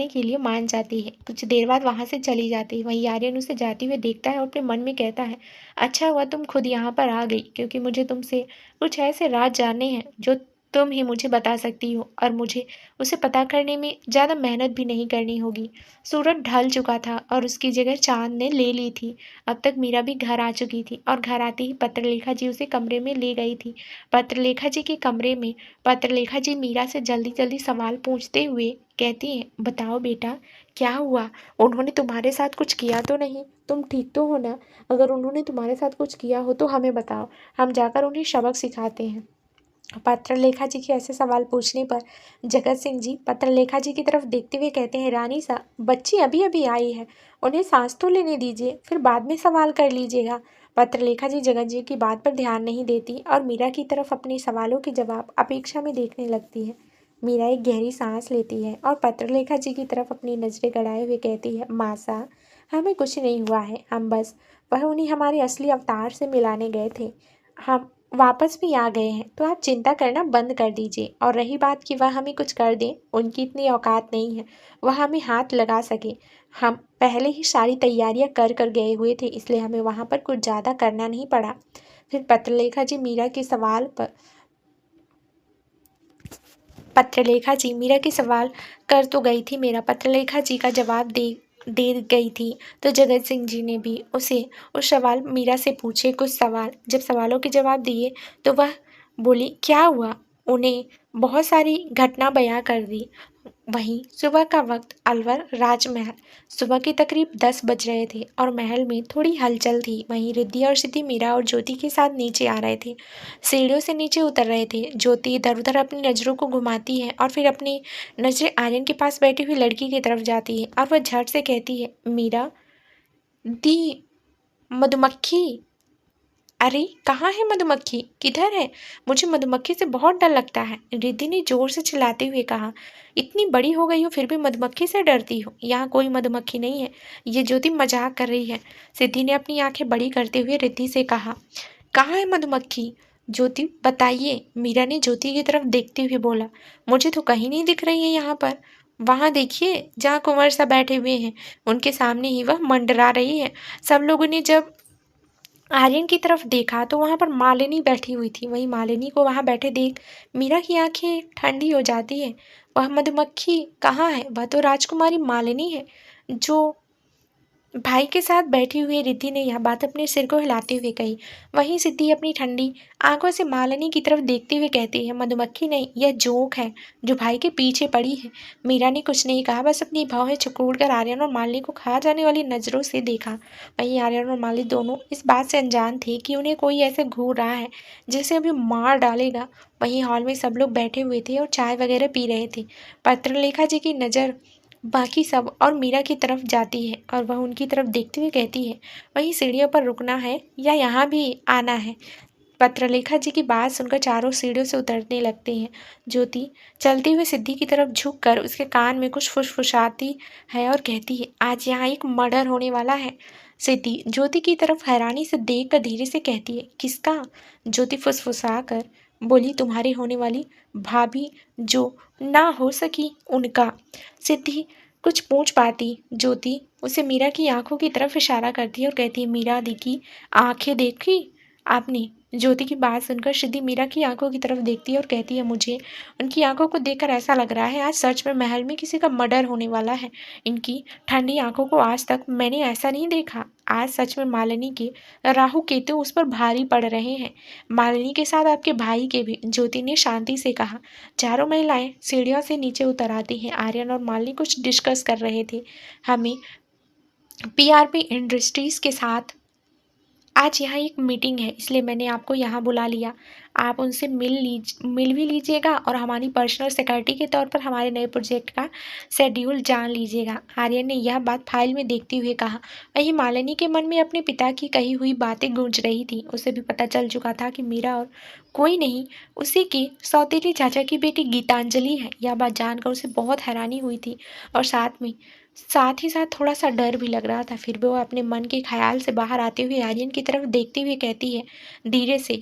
के लिए मान जाती है। कुछ देर बाद वहाँ से चली जाती है। वहीं आर्यन उसे जाते हुए देखता है और अपने मन में कहता है, अच्छा हुआ तुम खुद यहाँ पर आ गई, क्योंकि मुझे तुमसे कुछ ऐसे राज जानने हैं जो तुम ही मुझे बता सकती हो और मुझे उसे पता करने में ज़्यादा मेहनत भी नहीं करनी होगी। सूरज ढल चुका था और उसकी जगह चांद ने ले ली थी। अब तक मीरा भी घर आ चुकी थी और घर आते ही पत्रलेखा जी उसे कमरे में ले गई थी। पत्रलेखा जी के कमरे में पत्रलेखा जी मीरा से जल्दी जल्दी सवाल पूछते हुए कहती हैं, बताओ बेटा, क्या हुआ? उन्होंने तुम्हारे साथ कुछ किया तो नहीं? तुम ठीक तो हो ना? अगर उन्होंने तुम्हारे साथ कुछ किया हो तो हमें बताओ, हम जाकर उन्हें सबक सिखाते हैं। पत्रलेखा जी के ऐसे सवाल पूछने पर जगत सिंह जी पत्रलेखा जी की तरफ देखते हुए कहते हैं, रानी साहब, बच्ची अभी अभी आई है, उन्हें सांस तो लेने दीजिए, फिर बाद में सवाल कर लीजिएगा। पत्रलेखा जी जगत जी की बात पर ध्यान नहीं देती और मीरा की तरफ अपने सवालों के जवाब अपेक्षा में देखने लगती है। मीरा एक गहरी सांस लेती है और पत्रलेखा जी की तरफ अपनी नजरें गड़ाए हुए कहती है, माँ साहब, हमें कुछ नहीं हुआ है, हम बस वह उन्हें हमारे असली अवतार से मिलाने गए थे। हम वापस भी आ गए हैं, तो आप चिंता करना बंद कर दीजिए। और रही बात कि वह हमें कुछ कर दें, उनकी इतनी औकात नहीं है वह हमें हाथ लगा सके। हम पहले ही सारी तैयारियां कर कर गए हुए थे, इसलिए हमें वहाँ पर कुछ ज़्यादा करना नहीं पड़ा। फिर पत्रलेखा जी मीरा के सवाल कर तो गई थी, मेरा पत्रलेखा जी का जवाब दे दे गई थी। तो जगत सिंह जी ने भी उसे उस सवाल मीरा से पूछे कुछ सवाल। जब सवालों के जवाब दिए तो वह बोली, क्या हुआ? उन्हें बहुत सारी घटना बयां कर दी। वहीं सुबह का वक्त अलवर राजमहल, सुबह के तकरीब 10 बज रहे थे और महल में थोड़ी हलचल थी। वहीं रिद्धि और सिद्धि मीरा और ज्योति के साथ नीचे आ रहे थे, सीढ़ियों से नीचे उतर रहे थे। ज्योति इधर उधर अपनी नज़रों को घुमाती है और फिर अपनी नज़रें आर्यन के पास बैठी हुई लड़की की तरफ जाती है और वह झट से कहती है, मीरा दी मधुमक्खी। अरे कहाँ है मधुमक्खी? किधर है? मुझे मधुमक्खी से बहुत डर लगता है, रिद्धि ने जोर से चिल्लाते हुए कहा। इतनी बड़ी हो गई हो फिर भी मधुमक्खी से डरती हो? यहाँ कोई मधुमक्खी नहीं है, ये ज्योति मजाक कर रही है। सिद्धि ने अपनी आंखें बड़ी करते हुए रिद्धि से कहा, कहाँ है मधुमक्खी? ज्योति बताइए, मीरा ने ज्योति की तरफ देखते हुए बोला। मुझे तो कहीं नहीं दिख रही है यहाँ पर। वहाँ देखिए जहाँ कुंवर साहब बैठे हुए हैं, उनके सामने ही वह मंडरा रही है। सब लोगों ने जब आर्यन की तरफ देखा तो वहाँ पर मालिनी बैठी हुई थी। वहीं मालिनी को वहाँ बैठे देख मीरा की आंखें ठंडी हो जाती है। वह मधुमक्खी कहाँ है? वह तो राजकुमारी मालिनी है जो भाई के साथ बैठी हुई रिद्धि ने यह बात अपने सिर को हिलाते हुए कही। वहीं सिद्धि अपनी ठंडी आंखों से मालिनी की तरफ देखते हुए कहती है, मधुमक्खी नहीं, यह जोंक है जो भाई के पीछे पड़ी है। मीरा ने कुछ नहीं कहा, बस अपनी भौहें कर आर्यन और मालिनी को खा जाने वाली नजरों से देखा। वहीं आर्यन और मालिनी दोनों इस बात से अनजान थे कि उन्हें कोई ऐसे घूर रहा है जिसे अभी मार डालेगा। वहीं हॉल में सब लोग बैठे हुए थे और चाय वगैरह पी रहे थे। पत्रलेखा जी की नज़र बाकी सब और मीरा की तरफ जाती है और वह उनकी तरफ देखते हुए कहती है, वहीं सीढ़ियों पर रुकना है या यहाँ भी आना है? पत्रलेखा जी की बात सुनकर चारों सीढ़ियों से उतरने लगते हैं। ज्योति चलते हुए सिद्धि की तरफ झुककर उसके कान में कुछ फुसफुसाती है और कहती है, आज यहाँ एक मर्डर होने वाला है। सिद्धि ज्योति की तरफ हैरानी से देख कर धीरे से कहती है, किसका? ज्योति फुसफुसा कर बोली, तुम्हारी होने वाली भाभी जो ना हो सकी उनका। सिद्धि कुछ पूछ पाती ज्योति उसे मीरा की आंखों की तरफ इशारा करती है और कहती है, मीरा दी की आंखें देखी आपने? ज्योति की बात सुनकर सिद्धि मीरा की आंखों की तरफ देखती है और कहती है, मुझे उनकी आंखों को देखकर ऐसा लग रहा है आज सच में महल में किसी का मर्डर होने वाला है। इनकी ठंडी आंखों को आज तक मैंने ऐसा नहीं देखा। आज सच में मालिनी के राहु केतु उस पर भारी पड़ रहे हैं। मालिनी के साथ आपके भाई के भी, ज्योति ने शांति से कहा। चारों महिलाएं सीढ़ियों से नीचे उतर आती हैं। आर्यन और मालिनी कुछ डिस्कस कर रहे थे। हमें पीआरपी इंडस्ट्रीज के साथ आज यहाँ एक मीटिंग है, इसलिए मैंने आपको यहाँ बुला लिया। आप उनसे मिल भी लीजिएगा और हमारी पर्सनल सिक्योरिटी के तौर पर हमारे नए प्रोजेक्ट का शेड्यूल जान लीजिएगा। आर्यन ने यह बात फाइल में देखते हुए कहा। वहीं मालिनी के मन में अपने पिता की कही हुई बातें गूंज रही थी। उसे भी पता चल चुका था कि मीरा और कोई नहीं, उसी की सौतेली चाचा की बेटी गीतांजलि है। यह बात जानकर उसे बहुत हैरानी हुई थी और साथ ही साथ थोड़ा सा डर भी लग रहा था। फिर भी वह अपने मन के ख्याल से बाहर आते हुए आर्यन की तरफ देखते हुए कहती है धीरे से,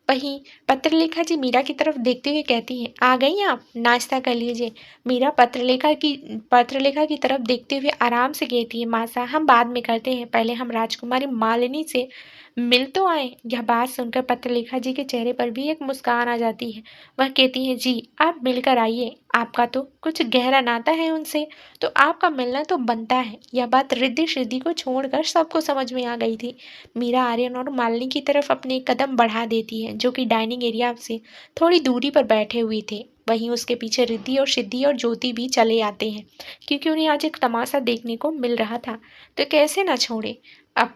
वहीं पत्रलेखा जी मीरा की तरफ देखते हुए कहती हैं, आ गई आप, नाश्ता कर लीजिए। मीरा पत्रलेखा की तरफ देखते हुए आराम से कहती है, मासा हम बाद में करते हैं, पहले हम राजकुमारी मालिनी से मिल तो आए। यह बात सुनकर पत्रलेखा जी के चेहरे पर भी एक मुस्कान आ जाती है। वह कहती है, जी आप मिलकर आइए, आपका तो कुछ गहरा नाता है उनसे, तो आपका मिलना तो बनता है। यह बात रिद्धि सिद्धि को छोड़कर सबको समझ में आ गई थी। मीरा आर्यन और मालिनी की तरफ अपने कदम बढ़ा देती है, जो कि डाइनिंग एरिया से थोड़ी दूरी पर बैठे हुए थे। वहीं उसके पीछे रिद्धि और सिद्धि और ज्योति भी चले आते हैं, क्योंकि उन्हें आज एक तमाशा देखने को मिल रहा था, तो कैसे ना छोड़े। अब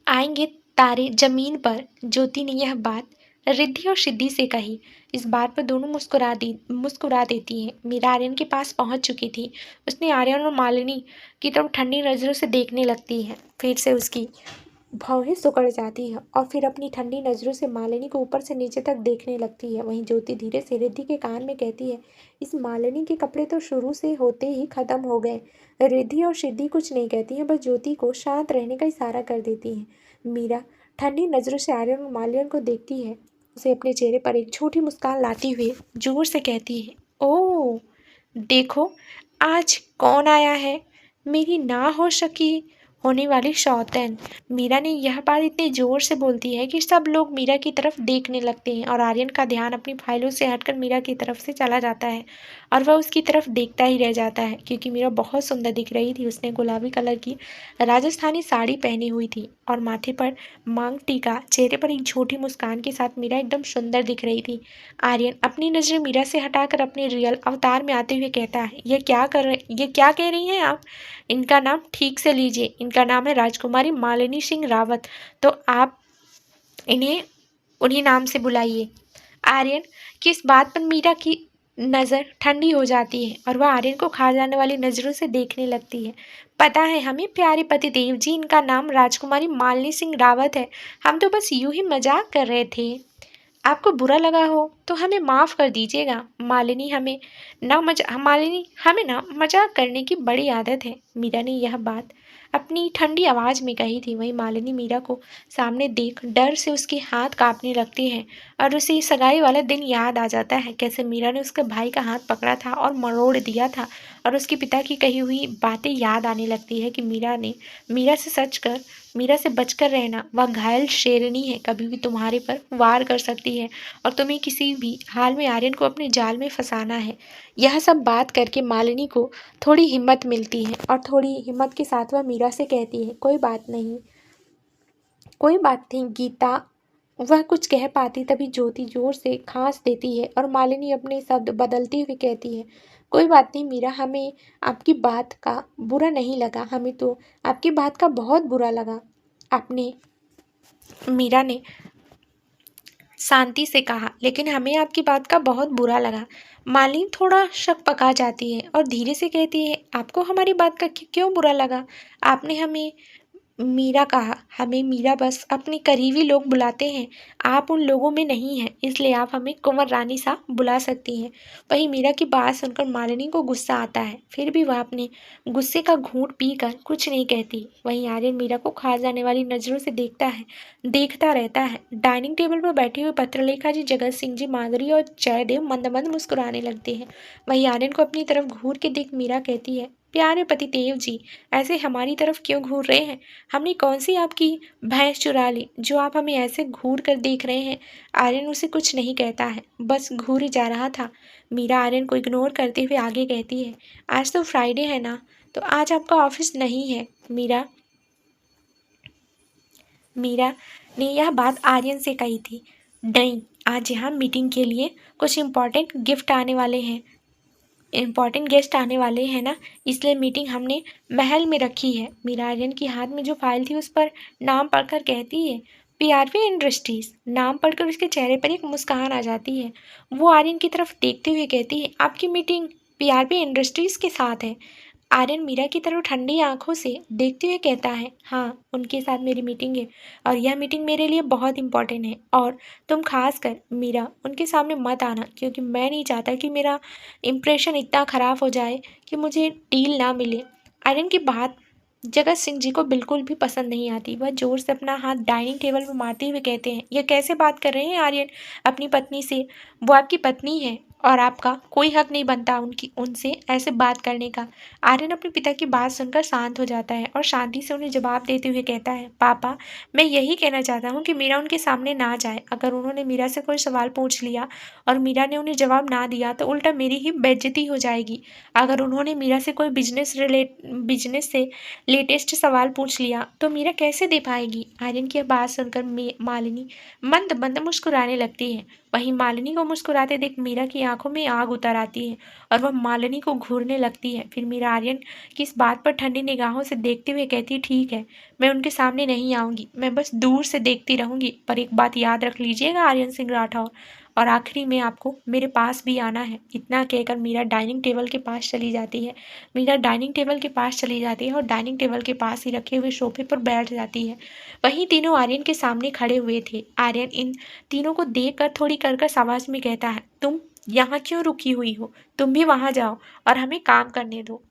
आएंगे तारे जमीन पर। ज्योति ने यह बात रिद्धि और सिद्धि से कही। इस बात पर दोनों मुस्कुरा देती हैं। मीरा आर्यन के पास पहुंच चुकी थी। उसने आर्यन और मालिनी की तरफ ठंडी नज़रों से देखने लगती है। फिर से उसकी भौहें सिकुड़ जाती है और फिर अपनी ठंडी नज़रों से मालिनी को ऊपर से नीचे तक देखने लगती है। वहीं ज्योति धीरे से रिद्धि के कान में कहती है, इस मालिनी के कपड़े तो शुरू से होते ही खत्म हो गए। रिद्धि और सिद्धि कुछ नहीं कहती हैं, बस ज्योति को शांत रहने का इशारा कर देती हैं। मीरा ठंडी नज़रों से आर्यन और मालिनी को देखती है। उसे अपने चेहरे पर एक छोटी मुस्कान लाते हुए जोर से कहती है, ओह देखो आज कौन आया है, मेरी ना हो सकी होने वाली सौतेन। मीरा ने यह बात इतनी जोर से बोलती है कि सब लोग मीरा की तरफ देखने लगते हैं और आर्यन का ध्यान अपनी फाइलों से हटकर मीरा की तरफ से चला जाता है और वह उसकी तरफ देखता ही रह जाता है, क्योंकि मीरा बहुत सुंदर दिख रही थी। उसने गुलाबी कलर की राजस्थानी साड़ी पहनी हुई थी और माथे पर मांग टीका, चेहरे पर एक छोटी मुस्कान के साथ मीरा एकदम सुंदर दिख रही थी। आर्यन अपनी नज़रें मीरा से हटाकर अपने रियल अवतार में आते हुए कहता है, ये क्या कह रही हैं आप? इनका नाम ठीक से लीजिए, इनका नाम है राजकुमारी मालिनी सिंह रावत, तो आप इन्हें उन्हीं नाम से बुलाइए। आर्यन की इस बात पर मीरा की नज़र ठंडी हो जाती है और वह आर्यन को खा जाने वाली नज़रों से देखने लगती है। पता है हमें प्यारे पतिदेव जी, इनका नाम राजकुमारी मालिनी सिंह रावत है, हम तो बस यूं ही मजाक कर रहे थे। आपको बुरा लगा हो तो हमें माफ़ कर दीजिएगा। मालिनी हमें ना मजाक करने की बड़ी आदत है। मीरा ने यह बात अपनी ठंडी आवाज़ में कही थी। वहीं मालिनी मीरा को सामने देख डर से उसके हाथ कांपने लगती है और उसे सगाई वाला दिन याद आ जाता है, कैसे मीरा ने उसके भाई का हाथ पकड़ा था और मरोड़ दिया था। और उसके पिता की कही हुई बातें याद आने लगती है कि मीरा से बचकर रहना। वह घायल शेरनी है, कभी भी तुम्हारे पर वार कर सकती है और तुम्हें किसी भी हाल में आर्यन को अपने जाल में फंसाना है। यह सब बात करके मालिनी को थोड़ी हिम्मत मिलती है और थोड़ी हिम्मत के साथ वह मीरा से कहती है, कोई बात नहीं गीता। वह कुछ कह पाती तभी ज्योति जोर से खांस देती है और मालिनी अपने शब्द बदलते हुए कहती है, कोई बात नहीं मीरा, हमें आपकी बात का बुरा नहीं लगा, हमें तो आपकी बात का बहुत बुरा लगा। आपने मीरा ने शांति से कहा, लेकिन हमें आपकी बात का बहुत बुरा लगा। मालिनी थोड़ा शक पका जाती है और धीरे से कहती है, आपको हमारी बात का क्यों बुरा लगा? आपने हमें मीरा कहा, हमें मीरा बस अपने करीबी लोग बुलाते हैं, आप उन लोगों में नहीं हैं, इसलिए आप हमें कुंवर रानी सा बुला सकती हैं। वहीं मीरा की बात सुनकर मालिनी को गुस्सा आता है, फिर भी वह अपने गुस्से का घूंट पीकर कुछ नहीं कहती। वहीं आर्यन मीरा को खा जाने वाली नजरों से देखता रहता है। डाइनिंग टेबल पर बैठे हुए पत्रलेखा जी, जगत सिंह जी, माधुरी और जयदेव मंद मंद मुस्कुराने लगते हैं। वहीं आर्यन को अपनी तरफ घूर के देख मीरा कहती है, प्यारे पतिदेव जी, ऐसे हमारी तरफ क्यों घूर रहे हैं? हमने कौन सी आपकी भैंस चुरा ली जो आप हमें ऐसे घूर कर देख रहे हैं? आर्यन उसे कुछ नहीं कहता है, बस घूरे जा रहा था। मीरा आर्यन को इग्नोर करते हुए आगे कहती है, आज तो फ्राइडे है ना, तो आज आपका ऑफिस नहीं है। मीरा ने यह बात आर्यन से कही थी। नहीं, आज यहाँ मीटिंग के लिए कुछ इम्पॉर्टेंट गेस्ट आने वाले हैं ना, इसलिए मीटिंग हमने महल में रखी है। मीरा आर्यन के हाथ में जो फाइल थी उस पर नाम पढ़कर कहती है, पीआरपी इंडस्ट्रीज। नाम पढ़कर उसके चेहरे पर एक मुस्कान आ जाती है। वो आर्यन की तरफ देखते हुए कहती है, आपकी मीटिंग पीआरपी इंडस्ट्रीज के साथ है? आर्यन मीरा की तरफ ठंडी आंखों से देखते हुए कहता है, हाँ, उनके साथ मेरी मीटिंग है और यह मीटिंग मेरे लिए बहुत इंपॉर्टेंट है। और तुम खास कर मीरा उनके सामने मत आना, क्योंकि मैं नहीं चाहता कि मेरा इम्प्रेशन इतना ख़राब हो जाए कि मुझे डील ना मिले। आर्यन की बात जगत सिंह जी को बिल्कुल भी पसंद नहीं आती। वह जोर से अपना हाथ डाइनिंग टेबल पर मारते हुए कहते हैं, यह कैसे बात कर रहे हैं आर्यन अपनी पत्नी से? वो आपकी पत्नी है और आपका कोई हक नहीं बनता उनसे ऐसे बात करने का। आर्यन अपने पिता की बात सुनकर शांत हो जाता है और शांति से उन्हें जवाब देते हुए कहता है, पापा, मैं यही कहना चाहता हूँ कि मीरा उनके सामने ना जाए। अगर उन्होंने मीरा से कोई सवाल पूछ लिया और मीरा ने उन्हें जवाब ना दिया तो उल्टा मेरी ही बेइज्जती हो जाएगी। अगर उन्होंने मीरा से कोई बिजनेस से लेटेस्ट सवाल पूछ लिया तो मीरा कैसे दे पाएगी? आर्यन की बात सुनकर मालिनी मंद मंद मुस्कुराने लगती है। वहीं मालिनी को मुस्कुराते देख मीरा की आंखों में आग उतर आती है और वह मालिनी को घूरने लगती है। फिर मीरा आर्यन की इस बात पर ठंडी निगाहों से देखते हुए कहती है, ठीक है, मैं उनके सामने नहीं आऊँगी, मैं बस दूर से देखती रहूँगी। पर एक बात याद रख लीजिएगा आर्यन सिंह राठौर, और आखिरी में आपको मेरे पास भी आना है। इतना कहकर मीरा डाइनिंग टेबल के पास चली जाती है। और डाइनिंग टेबल के पास ही रखे हुए सोफे पर बैठ जाती है। वहीं तीनों आर्यन के सामने खड़े हुए थे। आर्यन इन तीनों को देखकर थोड़ी कर्कश आवाज में कहता है, तुम यहाँ क्यों रुकी हुई हो? तुम भी वहाँ जाओ और हमें काम करने दो।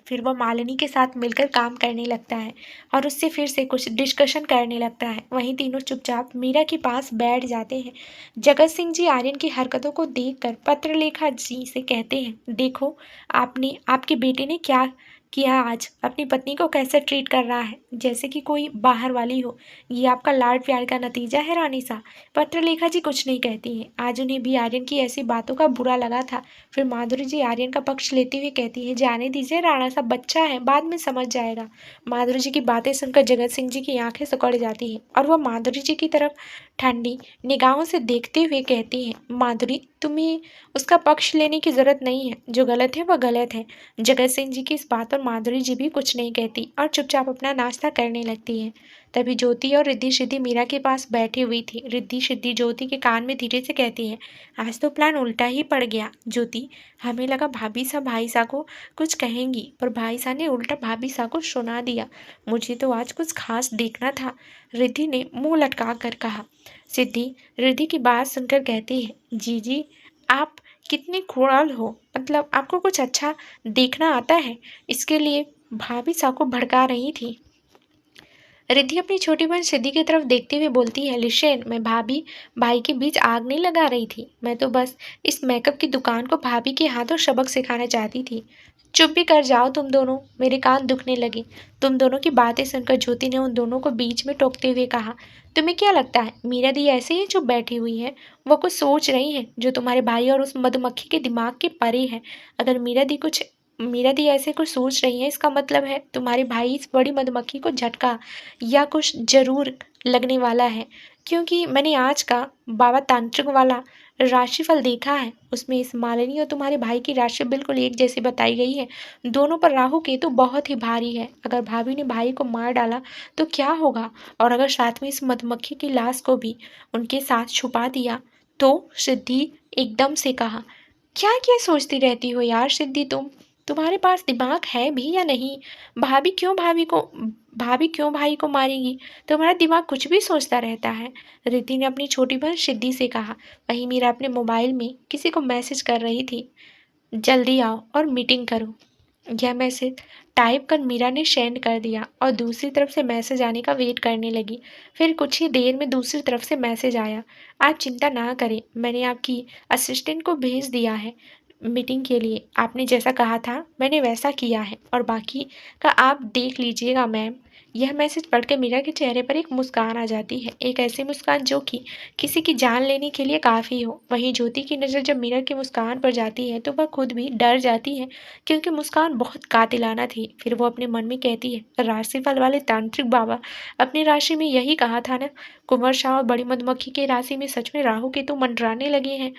फिर वह मालिनी के साथ मिलकर काम करने लगता है और उससे फिर से कुछ डिस्कशन करने लगता है। वहीं तीनों चुपचाप मीरा के पास बैठ जाते हैं। जगत सिंह जी आर्यन की हरकतों को देखकर पत्रलेखा जी से कहते हैं, देखो, आपके बेटे ने क्या किया, आज अपनी पत्नी को कैसे ट्रीट कर रहा है, जैसे कि कोई बाहर वाली हो। ये आपका लाड प्यार का नतीजा है रानी सा। पत्रलेखा जी कुछ नहीं कहती हैं। आज उन्हें भी आर्यन की ऐसी बातों का बुरा लगा था। फिर माधुरी जी आर्यन का पक्ष लेते हुए कहती है, जाने दीजिए, राणा सा बच्चा है, बाद में समझ जाएगा। माधुरी जी की बातें सुनकर जगत सिंह जी की आंखें सिकुड़ जाती हैं और वह माधुरी जी की तरफ ठंडी निगाहों से देखते हुए कहती हैं, माधुरी, तुम्हें उसका पक्ष लेने की जरूरत नहीं है, जो गलत है वह गलत है। जगत सिंह जी की इस बात पर माधुरी जी भी कुछ नहीं कहती और चुपचाप अपना नाश्ता करने लगती है। तभी ज्योति और रिद्धि सिद्धि मीरा के पास बैठी हुई थी। रिद्धि सिद्धि ज्योति के कान में धीरे से कहती है, आज तो प्लान उल्टा ही पड़ गया ज्योति। हमें लगा भाभी सा भाई सा को कुछ कहेंगी, पर भाई सा ने उल्टा भाभी सा को सुना दिया। मुझे तो आज कुछ खास देखना था, रिद्धि ने मुंह लटका कर कहा। सिद्धि रिद्धि की बात सुनकर कहती है, जीजी आप कितने खुड़ाल हो, मतलब आपको कुछ अच्छा देखना आता है, इसके लिए भाभी सा को भड़का रही थी। रिद्धि अपनी छोटी बहन सिद्धि की तरफ देखते हुए बोलती है, लिशन मैं भाभी भाई के बीच आग नहीं लगा रही थी, मैं तो बस इस मेकअप की दुकान को भाभी के हाथों सबक सिखाना चाहती थी। चुप भी कर जाओ तुम दोनों, मेरे कान दुखने लगे। तुम दोनों की बातें सुनकर ज्योति ने उन दोनों को बीच में टोकते हुए कहा, तुम्हें क्या लगता है मीरा दी ऐसे ही चुप बैठी हुई है? वो कुछ सोच रही है जो तुम्हारे भाई और उस मधुमक्खी के दिमाग के परे है। अगर मीरा दी ऐसे कुछ सोच रही है, इसका मतलब है तुम्हारे भाई इस बड़ी मधुमक्खी को झटका या कुछ जरूर लगने वाला है, क्योंकि मैंने आज का बाबा तांत्रिक वाला राशिफल देखा है, उसमें इस मालिनी और तुम्हारे भाई की राशि बिल्कुल एक जैसी बताई गई है। दोनों पर राहु केतु बहुत ही भारी है। अगर भाभी ने भाई को मार डाला तो क्या होगा, और अगर साथ में इस मधुमक्खी की लाश को भी उनके साथ छुपा दिया तो? सिद्धि एकदम से कहा। क्या क्या सोचती रहती हो यार सिद्धि, तुम्हारे पास दिमाग है भी या नहीं? भाभी क्यों भाई को मारेगी? तुम्हारा दिमाग कुछ भी सोचता रहता है। रिद्धि ने अपनी छोटी बहन सिद्धि से कहा। वहीं मीरा अपने मोबाइल में किसी को मैसेज कर रही थी, जल्दी आओ और मीटिंग करो। यह मैसेज टाइप कर मीरा ने सेंड कर दिया और दूसरी तरफ से मैसेज आने का वेट करने लगी। फिर कुछ ही देर में दूसरी तरफ से मैसेज आया, आप चिंता ना करें, मैंने आपकी असिस्टेंट को भेज दिया है मीटिंग के लिए। आपने जैसा कहा था मैंने वैसा किया है, और बाकी का आप देख लीजिएगा मैम। यह मैसेज पढ़कर मीरा के चेहरे पर एक मुस्कान आ जाती है, एक ऐसी मुस्कान जो कि किसी की जान लेने के लिए काफ़ी हो। वहीं ज्योति की नज़र जब मीरा की मुस्कान पर जाती है तो वह खुद भी डर जाती है, क्योंकि मुस्कान बहुत कातिलाना थी। फिर वो अपने मन में कहती है, राशिफल वाले तांत्रिक बाबा अपनी राशि में यही कहा था ना, कुंवर शाह और बड़ी मधुमक्खी की राशि में सच में राहु केतु मंडराने लगे हैं।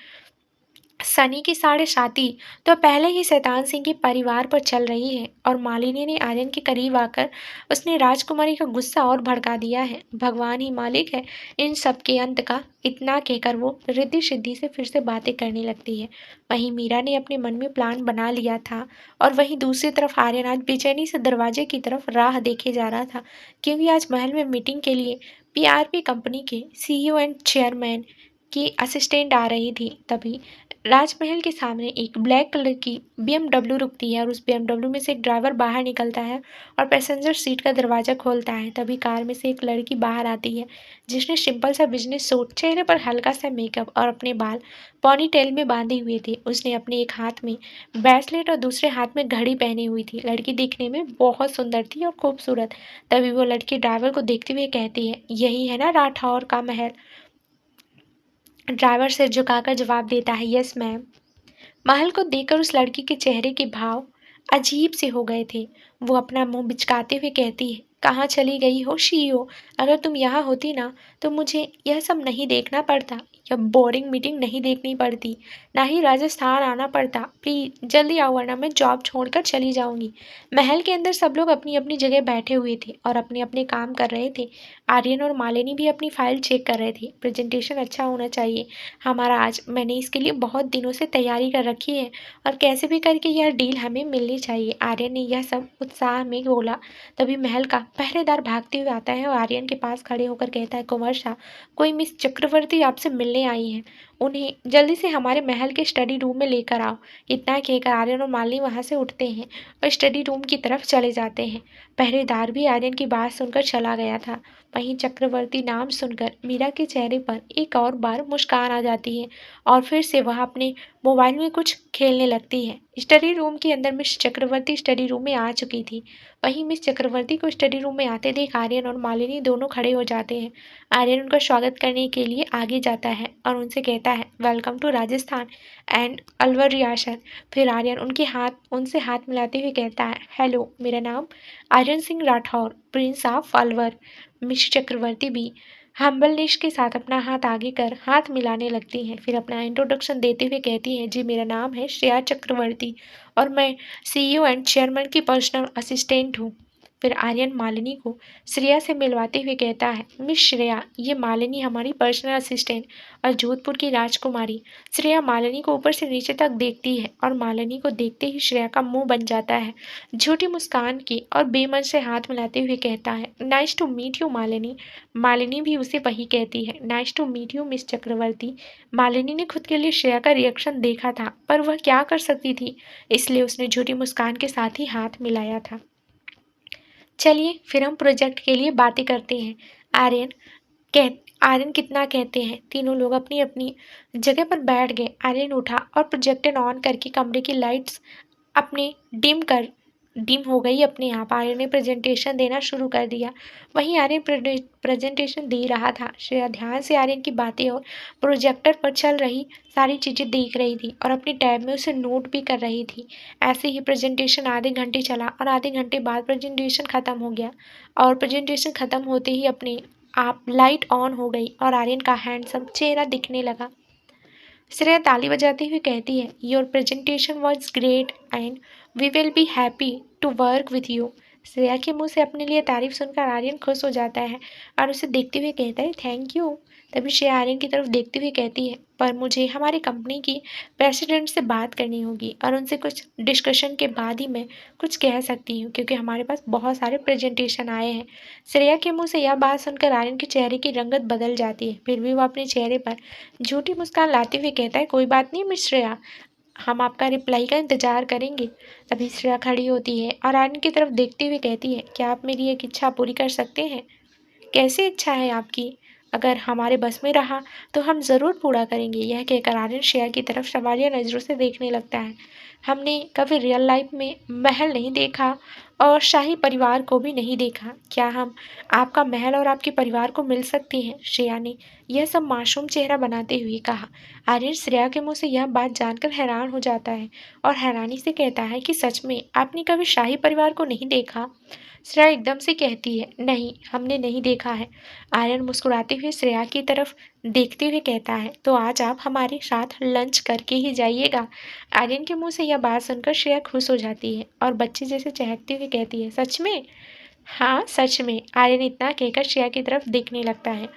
सनी की साढ़े साती तो पहले ही शैतान सिंह के परिवार पर चल रही है, और मालिनी ने आर्यन के करीब आकर उसने राजकुमारी का गुस्सा और भड़का दिया है। भगवान ही मालिक है इन सब के अंत का। इतना कहकर वो रिद्धि सिद्धि से फिर से बातें करने लगती है। वहीं मीरा ने अपने मन में प्लान बना लिया था, और वहीं दूसरी तरफ आर्यन आज बेचैनी से दरवाजे की तरफ राह देखे जा रहा था, क्योंकि आज महल में मीटिंग के लिए पीआरपी कंपनी के सीईओ एंड चेयरमैन की असिस्टेंट आ रही थी। तभी राजमहल के सामने एक ब्लैक कलर की BMW रुकती है, और उस BMW में से एक ड्राइवर बाहर निकलता है और पैसेंजर सीट का दरवाज़ा खोलता है। तभी कार में से एक लड़की बाहर आती है, जिसने सिंपल सा बिजनेस सूट, चेहरे पर हल्का सा मेकअप और अपने बाल पॉनी टेल में बांधे हुए थे। उसने अपने एक हाथ में ब्रेसलेट और दूसरे हाथ में घड़ी पहनी हुई थी। लड़की दिखने में बहुत सुंदर थी और खूबसूरत। तभी वो लड़की ड्राइवर को देखते हुए कहती है, यही है ना राठौर का महल? ड्राइवर सिर झुकाकर जवाब देता है, यस मैम। महल को देखकर उस लड़की के चेहरे के भाव अजीब से हो गए थे। वो अपना मुंह बिचकाते हुए कहती है, कहाँ चली गई हो सीईओ? अगर तुम यहाँ होती ना तो मुझे यह सब नहीं देखना पड़ता, यह बोरिंग मीटिंग नहीं देखनी पड़ती, ना ही राजस्थान आना पड़ता। प्लीज जल्दी आओ, वरना मैं जॉब छोड़कर चली जाऊंगी। महल के अंदर सब लोग अपनी अपनी जगह बैठे हुए थे और अपने अपने काम कर रहे थे। आर्यन और मालिनी भी अपनी फाइल चेक कर रहे थे। प्रेजेंटेशन अच्छा होना चाहिए हमारा आज, मैंने इसके लिए बहुत दिनों से तैयारी कर रखी है, और कैसे भी करके यह डील हमें मिलनी चाहिए। आर्यन ने यह सब उत्साह में बोला। तभी महल का पहरेदार भागते हुए आता है और आर्यन के पास खड़े होकर कहता है, कुंवर शाह, कोई मिस चक्रवर्ती आपसे मिलने आई हैं, उन्हें जल्दी से हमारे महल के स्टडी रूम में लेकर आओ। इतना कहकर आर्यन और मालिनी वहां से उठते हैं और स्टडी रूम की तरफ चले जाते हैं। पहरेदार भी आर्यन की बात सुनकर चला गया था। वहीं चक्रवर्ती नाम सुनकर मीरा के चेहरे पर एक और बार मुस्कान आ जाती है, और फिर से वह अपने मोबाइल में कुछ खेलने लगती है। स्टडी रूम के अंदर मिस चक्रवर्ती स्टडी रूम में आ चुकी थी। वहीं मिस चक्रवर्ती को स्टडी रूम में आते देख आर्यन और मालिनी दोनों खड़े हो जाते हैं। आर्यन उनका स्वागत करने के लिए आगे जाता है और उनसे कहता है, welcome to Rajasthan and Alwar रियासत। फिर आर्यन उनसे हाथ मिलाते हुए कहता है, हेलो, मेरा नाम Aryan Singh Rathore, prince of Alwar. Miss Chakraborty भी हम्बलनेस के साथ अपना हाथ आगे कर हाथ मिलाने लगती हैं। फिर अपना इंट्रोडक्शन देते हुए कहती हैं, जी मेरा नाम है श्रेया चक्रवर्ती और मैं सीईओ एंड चेयरमैन की पर्सनल असिस्टेंट हूँ। फिर आर्यन मालिनी को श्रेया से मिलवाते हुए कहता है, मिस श्रेया, ये मालिनी हमारी पर्सनल असिस्टेंट और जोधपुर की राजकुमारी। श्रेया मालिनी को ऊपर से नीचे तक देखती है और मालिनी को देखते ही श्रेया का मुंह बन जाता है। झूठी मुस्कान की और बेमन से हाथ मिलाते हुए कहता है, nice to meet you Malini. Malini भी उसे वही कहती है, nice to meet you miss Chakraborty. Malini ने खुद के लिए श्रेया का रिएक्शन देखा था, पर वह क्या कर सकती थी, इसलिए उसने झूठी मुस्कान के साथ ही हाथ मिलाया था। चलिए फिर हम प्रोजेक्ट के लिए बातें करते हैं। आर्यन कह आर्यन कितना कहते हैं। तीनों लोग अपनी अपनी जगह पर बैठ गए। आर्यन उठा और प्रोजेक्टर ऑन करके कमरे की लाइट्स अपने डिम हो गई अपने आप। आर्यन ने प्रेजेंटेशन देना शुरू कर दिया। वहीं आर्यन प्रेजेंटेशन दे रहा था। श्रेया ध्यान से आर्यन की बातें और प्रोजेक्टर पर चल रही सारी चीज़ें देख रही थी और अपनी टैब में उसे नोट भी कर रही थी। ऐसे ही प्रेजेंटेशन आधे घंटे चला और आधे घंटे बाद प्रेजेंटेशन ख़त्म हो गया और प्रेजेंटेशन ख़त्म होते ही अपने आप लाइट ऑन हो गई और आर्यन का हैंडसम चेहरा दिखने लगा। श्रेया ताली बजाते हुए कहती है, your presentation was great and we will be happy to work with you. Shreya के मुंह से अपने लिए तारीफ सुनकर आर्यन खुश हो जाता है और उसे देखते हुए कहता है, थैंक यू। तभी श्रेया आर्यन की तरफ देखते हुए कहती है, पर मुझे हमारी कंपनी की प्रेसिडेंट से बात करनी होगी और उनसे कुछ डिस्कशन के बाद ही मैं कुछ कह सकती हूँ, क्योंकि हमारे पास बहुत सारे प्रेजेंटेशन आए हैं। श्रेया के मुंह से यह बात सुनकर आर्यन के चेहरे की रंगत बदल जाती है, फिर भी वह अपने चेहरे पर झूठी मुस्कान लाते हुए कहता है, कोई बात नहीं मिस श्रेया, हम आपका रिप्लाई का इंतजार करेंगे। तभी श्रेया खड़ी होती है और आर्यन की तरफ देखते हुए कहती है, क्या आप मेरी एक इच्छा पूरी कर सकते हैं? कैसी इच्छा है आपकी? अगर हमारे बस में रहा तो हम ज़रूर पूरा करेंगे। यह कहकर आर्यन श्रेया की तरफ सवालिया नज़रों से देखने लगता है। हमने कभी रियल लाइफ में महल नहीं देखा और शाही परिवार को भी नहीं देखा। क्या हम आपका महल और आपके परिवार को मिल सकते हैं? श्रेया ने यह सब मासूम चेहरा बनाते हुए कहा। आर्यन श्रेया के मुंह से यह बात जानकर हैरान हो जाता है और हैरानी से कहता है कि सच में आपने कभी शाही परिवार को नहीं देखा? श्रेया एकदम से कहती है, नहीं, हमने नहीं देखा है। आर्यन मुस्कुराते हुए श्रेया की तरफ देखते हुए कहता है, तो आज आप हमारे साथ लंच करके ही जाइएगा। आर्यन के मुंह से यह बात सुनकर श्रेया खुश हो जाती है और बच्चे जैसे चहकते हुए कहती है, सच में? हाँ, सच में। आर्यन इतना कहकर श्रेया की तरफ देखने लगता है।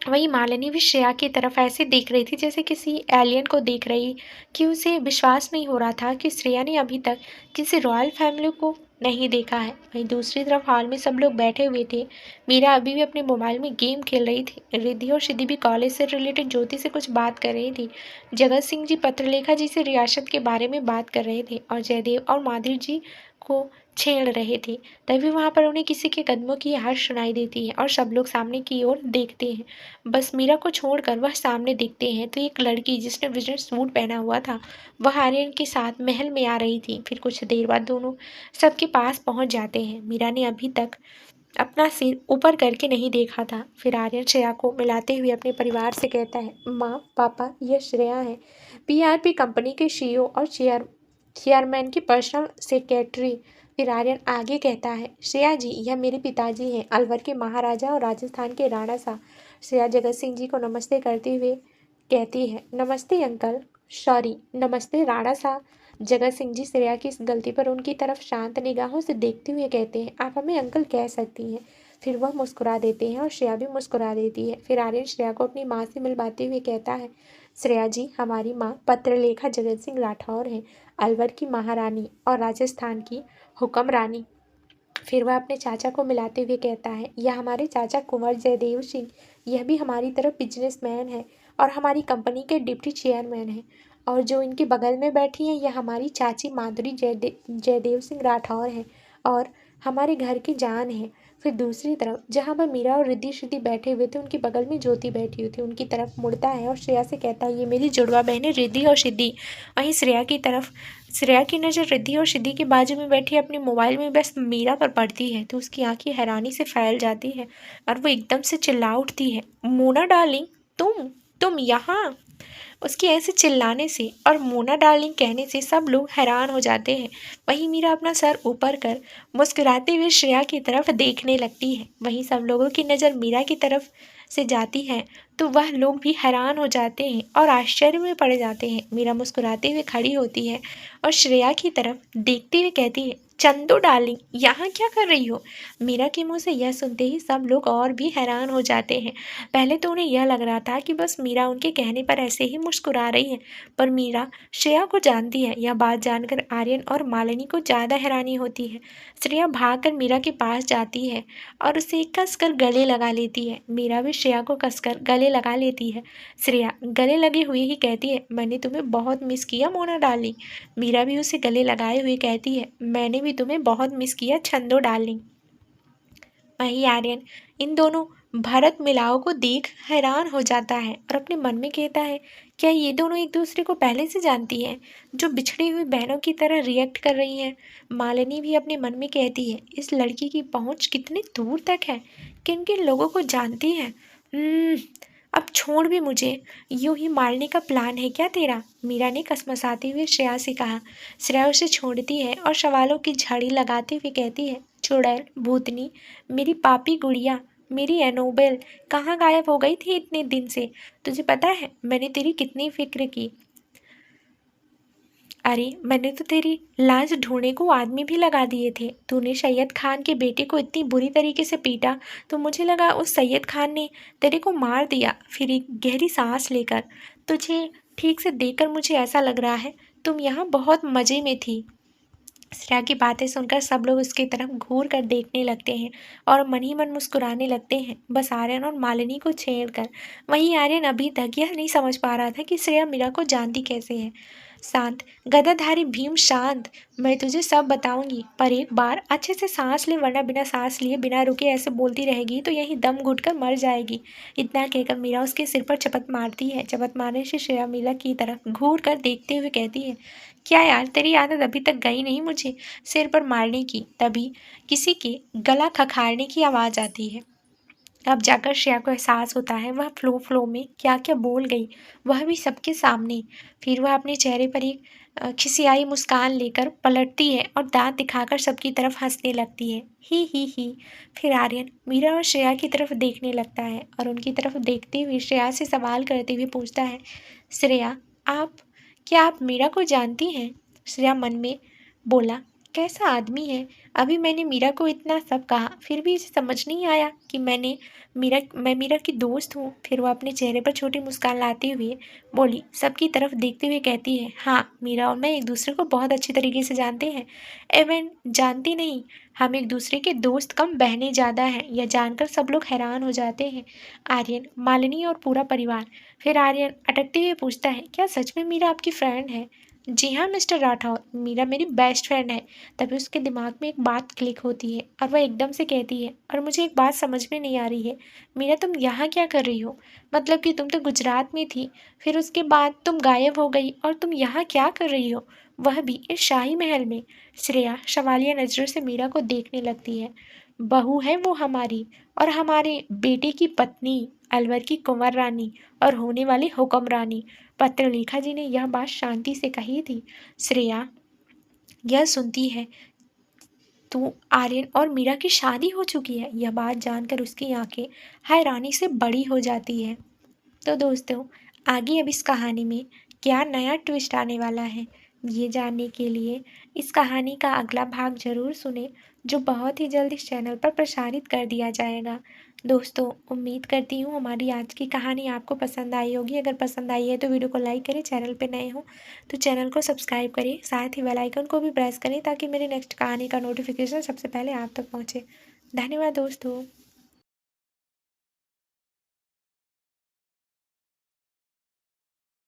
वहीं मालिनी भी श्रेया की तरफ ऐसे देख रही थी जैसे किसी एलियन को देख रही, कि उसे विश्वास नहीं हो रहा था कि श्रेया ने अभी तक किसी रॉयल फैमिली को नहीं देखा है। वहीं दूसरी तरफ हॉल में सब लोग बैठे हुए थे। मीरा अभी भी अपने मोबाइल में गेम खेल रही थी। रिद्धि और सिद्धि भी कॉलेज से रिलेटेड ज्योति से कुछ बात कर रही थी। जगत सिंह जी पत्रलेखा जी से रियासत के बारे में बात कर रहे थे और जयदेव और माधुरी जी को छेड़ रहे थे। तभी वहाँ पर उन्हें किसी के कदमों की आवाज़ सुनाई देती है और सब लोग सामने की ओर देखते हैं। बस मीरा को छोड़कर वह सामने दिखते हैं तो एक लड़की जिसने बिजनेस सूट पहना हुआ था वह आर्यन के साथ महल में आ रही थी। फिर कुछ देर बाद दोनों सबके पास पहुंच जाते हैं। मीरा ने अभी तक अपना सिर ऊपर करके नहीं देखा था। फिर आर्यन श्रेया को मिलाते हुए अपने परिवार से कहता है, माँ पापा, यह श्रेया है, पीआरपी कंपनी के सीईओ और चेयरमैन की पर्सनल सेक्रेटरी। फिर आर्यन आगे कहता है, श्रेया जी, यह मेरे पिताजी हैं, अलवर के महाराजा और राजस्थान के राणा साहब। श्रेया जगत सिंह जी को नमस्ते करते हुए कहती है, नमस्ते अंकल, सॉरी, नमस्ते राणा साहब। जगत सिंह जी श्रेया की इस गलती पर उनकी तरफ शांत निगाहों से देखते हुए कहते हैं, आप हमें अंकल कह सकती हैं। फिर वह मुस्कुरा देते हैं और श्रेया भी मुस्कुरा देती है। फिर आर्यन श्रेया को अपनी माँ से मिलवाते हुए कहता है, श्रेया जी, हमारी माँ पत्रलेखा जगत सिंह राठौर हैं, अलवर की महारानी और राजस्थान की हुक्मरानी। फिर वह अपने चाचा को मिलाते हुए कहता है, यह हमारे चाचा कुंवर जयदेव सिंह, यह भी हमारी तरफ बिजनेसमैन है और हमारी कंपनी के डिप्टी चेयरमैन हैं। और जो इनके बगल में बैठी हैं यह हमारी चाची माधुरी जयदेव सिंह राठौर हैं और हमारे घर की जान है। फिर दूसरी तरफ जहाँ पर मीरा और रिद्धि सिद्धि बैठे हुए थे उनके बगल में ज्योति बैठी हुई थी, उनकी तरफ मुड़ता है और श्रेया से कहता है, ये मेरी जुड़वा बहनें रिद्धि और सिद्धि। वहीं श्रेया की नज़र रिद्धि और सिद्धि के बाजू में बैठी अपने मोबाइल में व्यस्त मीरा पर पड़ती है तो उसकी आंखें हैरानी से फैल जाती है और वो एकदम से चिल्ला उठती है, मोना डार्लिंग, तुम यहाँ। उसके ऐसे चिल्लाने से और मोना डार्लिंग कहने से सब लोग हैरान हो जाते हैं। वहीं मीरा अपना सर ऊपर कर मुस्कुराते हुए श्रेया की तरफ देखने लगती है। वहीं सब लोगों की नज़र मीरा की तरफ से जाती है तो वह लोग भी हैरान हो जाते हैं और आश्चर्य में पड़ जाते हैं। मीरा मुस्कुराते हुए खड़ी होती है और श्रेया की तरफ देखते हुए कहती है, चंदू डार्लिंग, यहाँ क्या कर रही हो? मीरा के मुंह से यह सुनते ही सब लोग और भी हैरान हो जाते हैं। पहले तो उन्हें यह लग रहा था कि बस मीरा उनके कहने पर ऐसे ही मुस्कुरा रही है, पर मीरा श्रेया को जानती है। यह बात जानकर आर्यन और मालिनी को ज़्यादा हैरानी होती है। श्रेया भागकर मीरा के पास जाती है और उसे कसकर गले लगा लेती है। मीरा भी श्रेया को कसकर गले लगा लेती है। श्रेया गले लगे हुए ही कहती है, मैंने तुम्हें बहुत मिस किया मोना डार्लिंग। मीरा भी उसे गले लगाए हुए कहती है, मैंने भी तुम्हें बहुत मिस किया छंदो डार्लिंग। वहीं आर्यन इन दोनों भरत मिलाओ को देख हैरान हो जाता है और अपने मन में कहता है, क्या ये दोनों एक दूसरे को पहले से जानती हैं, जो बिछड़ी हुई बहनों की तरह रिएक्ट कर रही हैं। मालिनी भी अपने मन में कहती है, इस लड़की की पहुंच कितनी दूर तक है, किन किन लोगों को जानती है। अब छोड़ भी मुझे, यूं ही मारने का प्लान है क्या तेरा? मीरा ने कसमसाते हुए श्रेया से कहा। श्रेया उसे छोड़ती है और सवालों की झाड़ी लगाते हुए कहती है, चुड़ैल, भूतनी, मेरी पापी गुड़िया, मेरी एनोबेल, कहाँ गायब हो गई थी इतने दिन से? तुझे पता है मैंने तेरी कितनी फिक्र की? अरे मैंने तो तेरी लाश ढूंढने को आदमी भी लगा दिए थे। तूने सैयद खान के बेटे को इतनी बुरी तरीके से पीटा तो मुझे लगा उस सैयद खान ने तेरे को मार दिया। फिर एक गहरी सांस लेकर तुझे ठीक से देखकर मुझे ऐसा लग रहा है तुम यहाँ बहुत मज़े में थी। श्रेया की बातें सुनकर सब लोग उसकी तरफ घूर कर देखने लगते हैं और मन ही मन मुस्कुराने लगते हैं, बस आर्यन और मालिनी को छेड़कर। वहीं आर्यन अभी तक यह नहीं समझ पा रहा था कि श्रेया मीरा को जानती कैसे है। शांत, गदाधारी भीम शांत, मैं तुझे सब बताऊंगी, पर एक बार अच्छे से सांस ले, वरना बिना सांस लिए बिना रुके ऐसे बोलती रहेगी तो यही दम घुट कर मर जाएगी। इतना कहकर मीरा उसके सिर पर चपत मारती है। चपत मारने से श्रेया मीरा की तरफ घूर कर देखते हुए कहती है, क्या यार, तेरी आदत अभी तक गई नहीं मुझे सिर पर मारने की? तभी किसी के गला खखारने की आवाज़ आती है। अब जाकर श्रेया को एहसास होता है वह फ्लो में क्या क्या बोल गई, वह भी सबके सामने। फिर वह अपने चेहरे पर एक खिसियाई मुस्कान लेकर पलटती है और दांत दिखाकर सबकी तरफ हंसने लगती है, ही। फिर आर्यन मीरा और श्रेया की तरफ देखने लगता है और उनकी तरफ देखते हुए श्रेया से सवाल करते हुए पूछता है, श्रेया, आप क्या आप मीरा को जानती हैं? श्रेया मन में बोला, कैसा आदमी है? अभी मैंने मीरा को इतना सब कहा फिर भी इसे समझ नहीं आया कि मैं मीरा की दोस्त हूँ। फिर वह अपने चेहरे पर छोटी मुस्कान लाते हुए बोली, सबकी तरफ देखते हुए कहती है, हाँ, मीरा और मैं एक दूसरे को बहुत अच्छी तरीके से जानते हैं। एवं जानती नहीं, हम एक दूसरे के दोस्त कम बहनें ज़्यादा हैं। यह जानकर सब लोग हैरान हो जाते हैं, आर्यन, मालिनी और पूरा परिवार। फिर आर्यन अटकते हुए पूछता है, क्या सच में मीरा आपकी फ्रेंड है? जी हाँ मिस्टर राठौर, मीरा मेरी बेस्ट फ्रेंड है। तभी उसके दिमाग में एक बात क्लिक होती है और वह एकदम से कहती है, और मुझे एक बात समझ में नहीं आ रही है, मीरा तुम यहाँ क्या कर रही हो? मतलब कि तुम तो गुजरात में थी, फिर उसके बाद तुम गायब हो गई और तुम यहाँ क्या कर रही हो, वह भी इस शाही महल में? श्रेया सवालिया नज़रों से मीरा को देखने लगती है। बहू है वो हमारी, और हमारे बेटे की पत्नी, अलवर की कुंवर रानी और होने वाली हुक्मरानी। पत्रलेखा जी ने यह बात शांति से कही थी। श्रेया यह सुनती है तो आर्यन और मीरा की शादी हो चुकी है, यह बात जानकर उसकी आंखें हैरानी से बड़ी हो जाती है। तो दोस्तों, आगे अब इस कहानी में क्या नया ट्विस्ट आने वाला है, ये जानने के लिए इस कहानी का अगला भाग ज़रूर सुने, जो बहुत ही जल्द इस चैनल पर प्रसारित कर दिया जाएगा। दोस्तों, उम्मीद करती हूँ हमारी आज की कहानी आपको पसंद आई होगी। अगर पसंद आई है तो वीडियो को लाइक करें, चैनल पर नए हो तो चैनल को सब्सक्राइब करें, साथ ही बेल आइकन को भी प्रेस करें ताकि मेरी नेक्स्ट कहानी का नोटिफिकेशन सबसे पहले आप तक पहुँचे। धन्यवाद दोस्तों।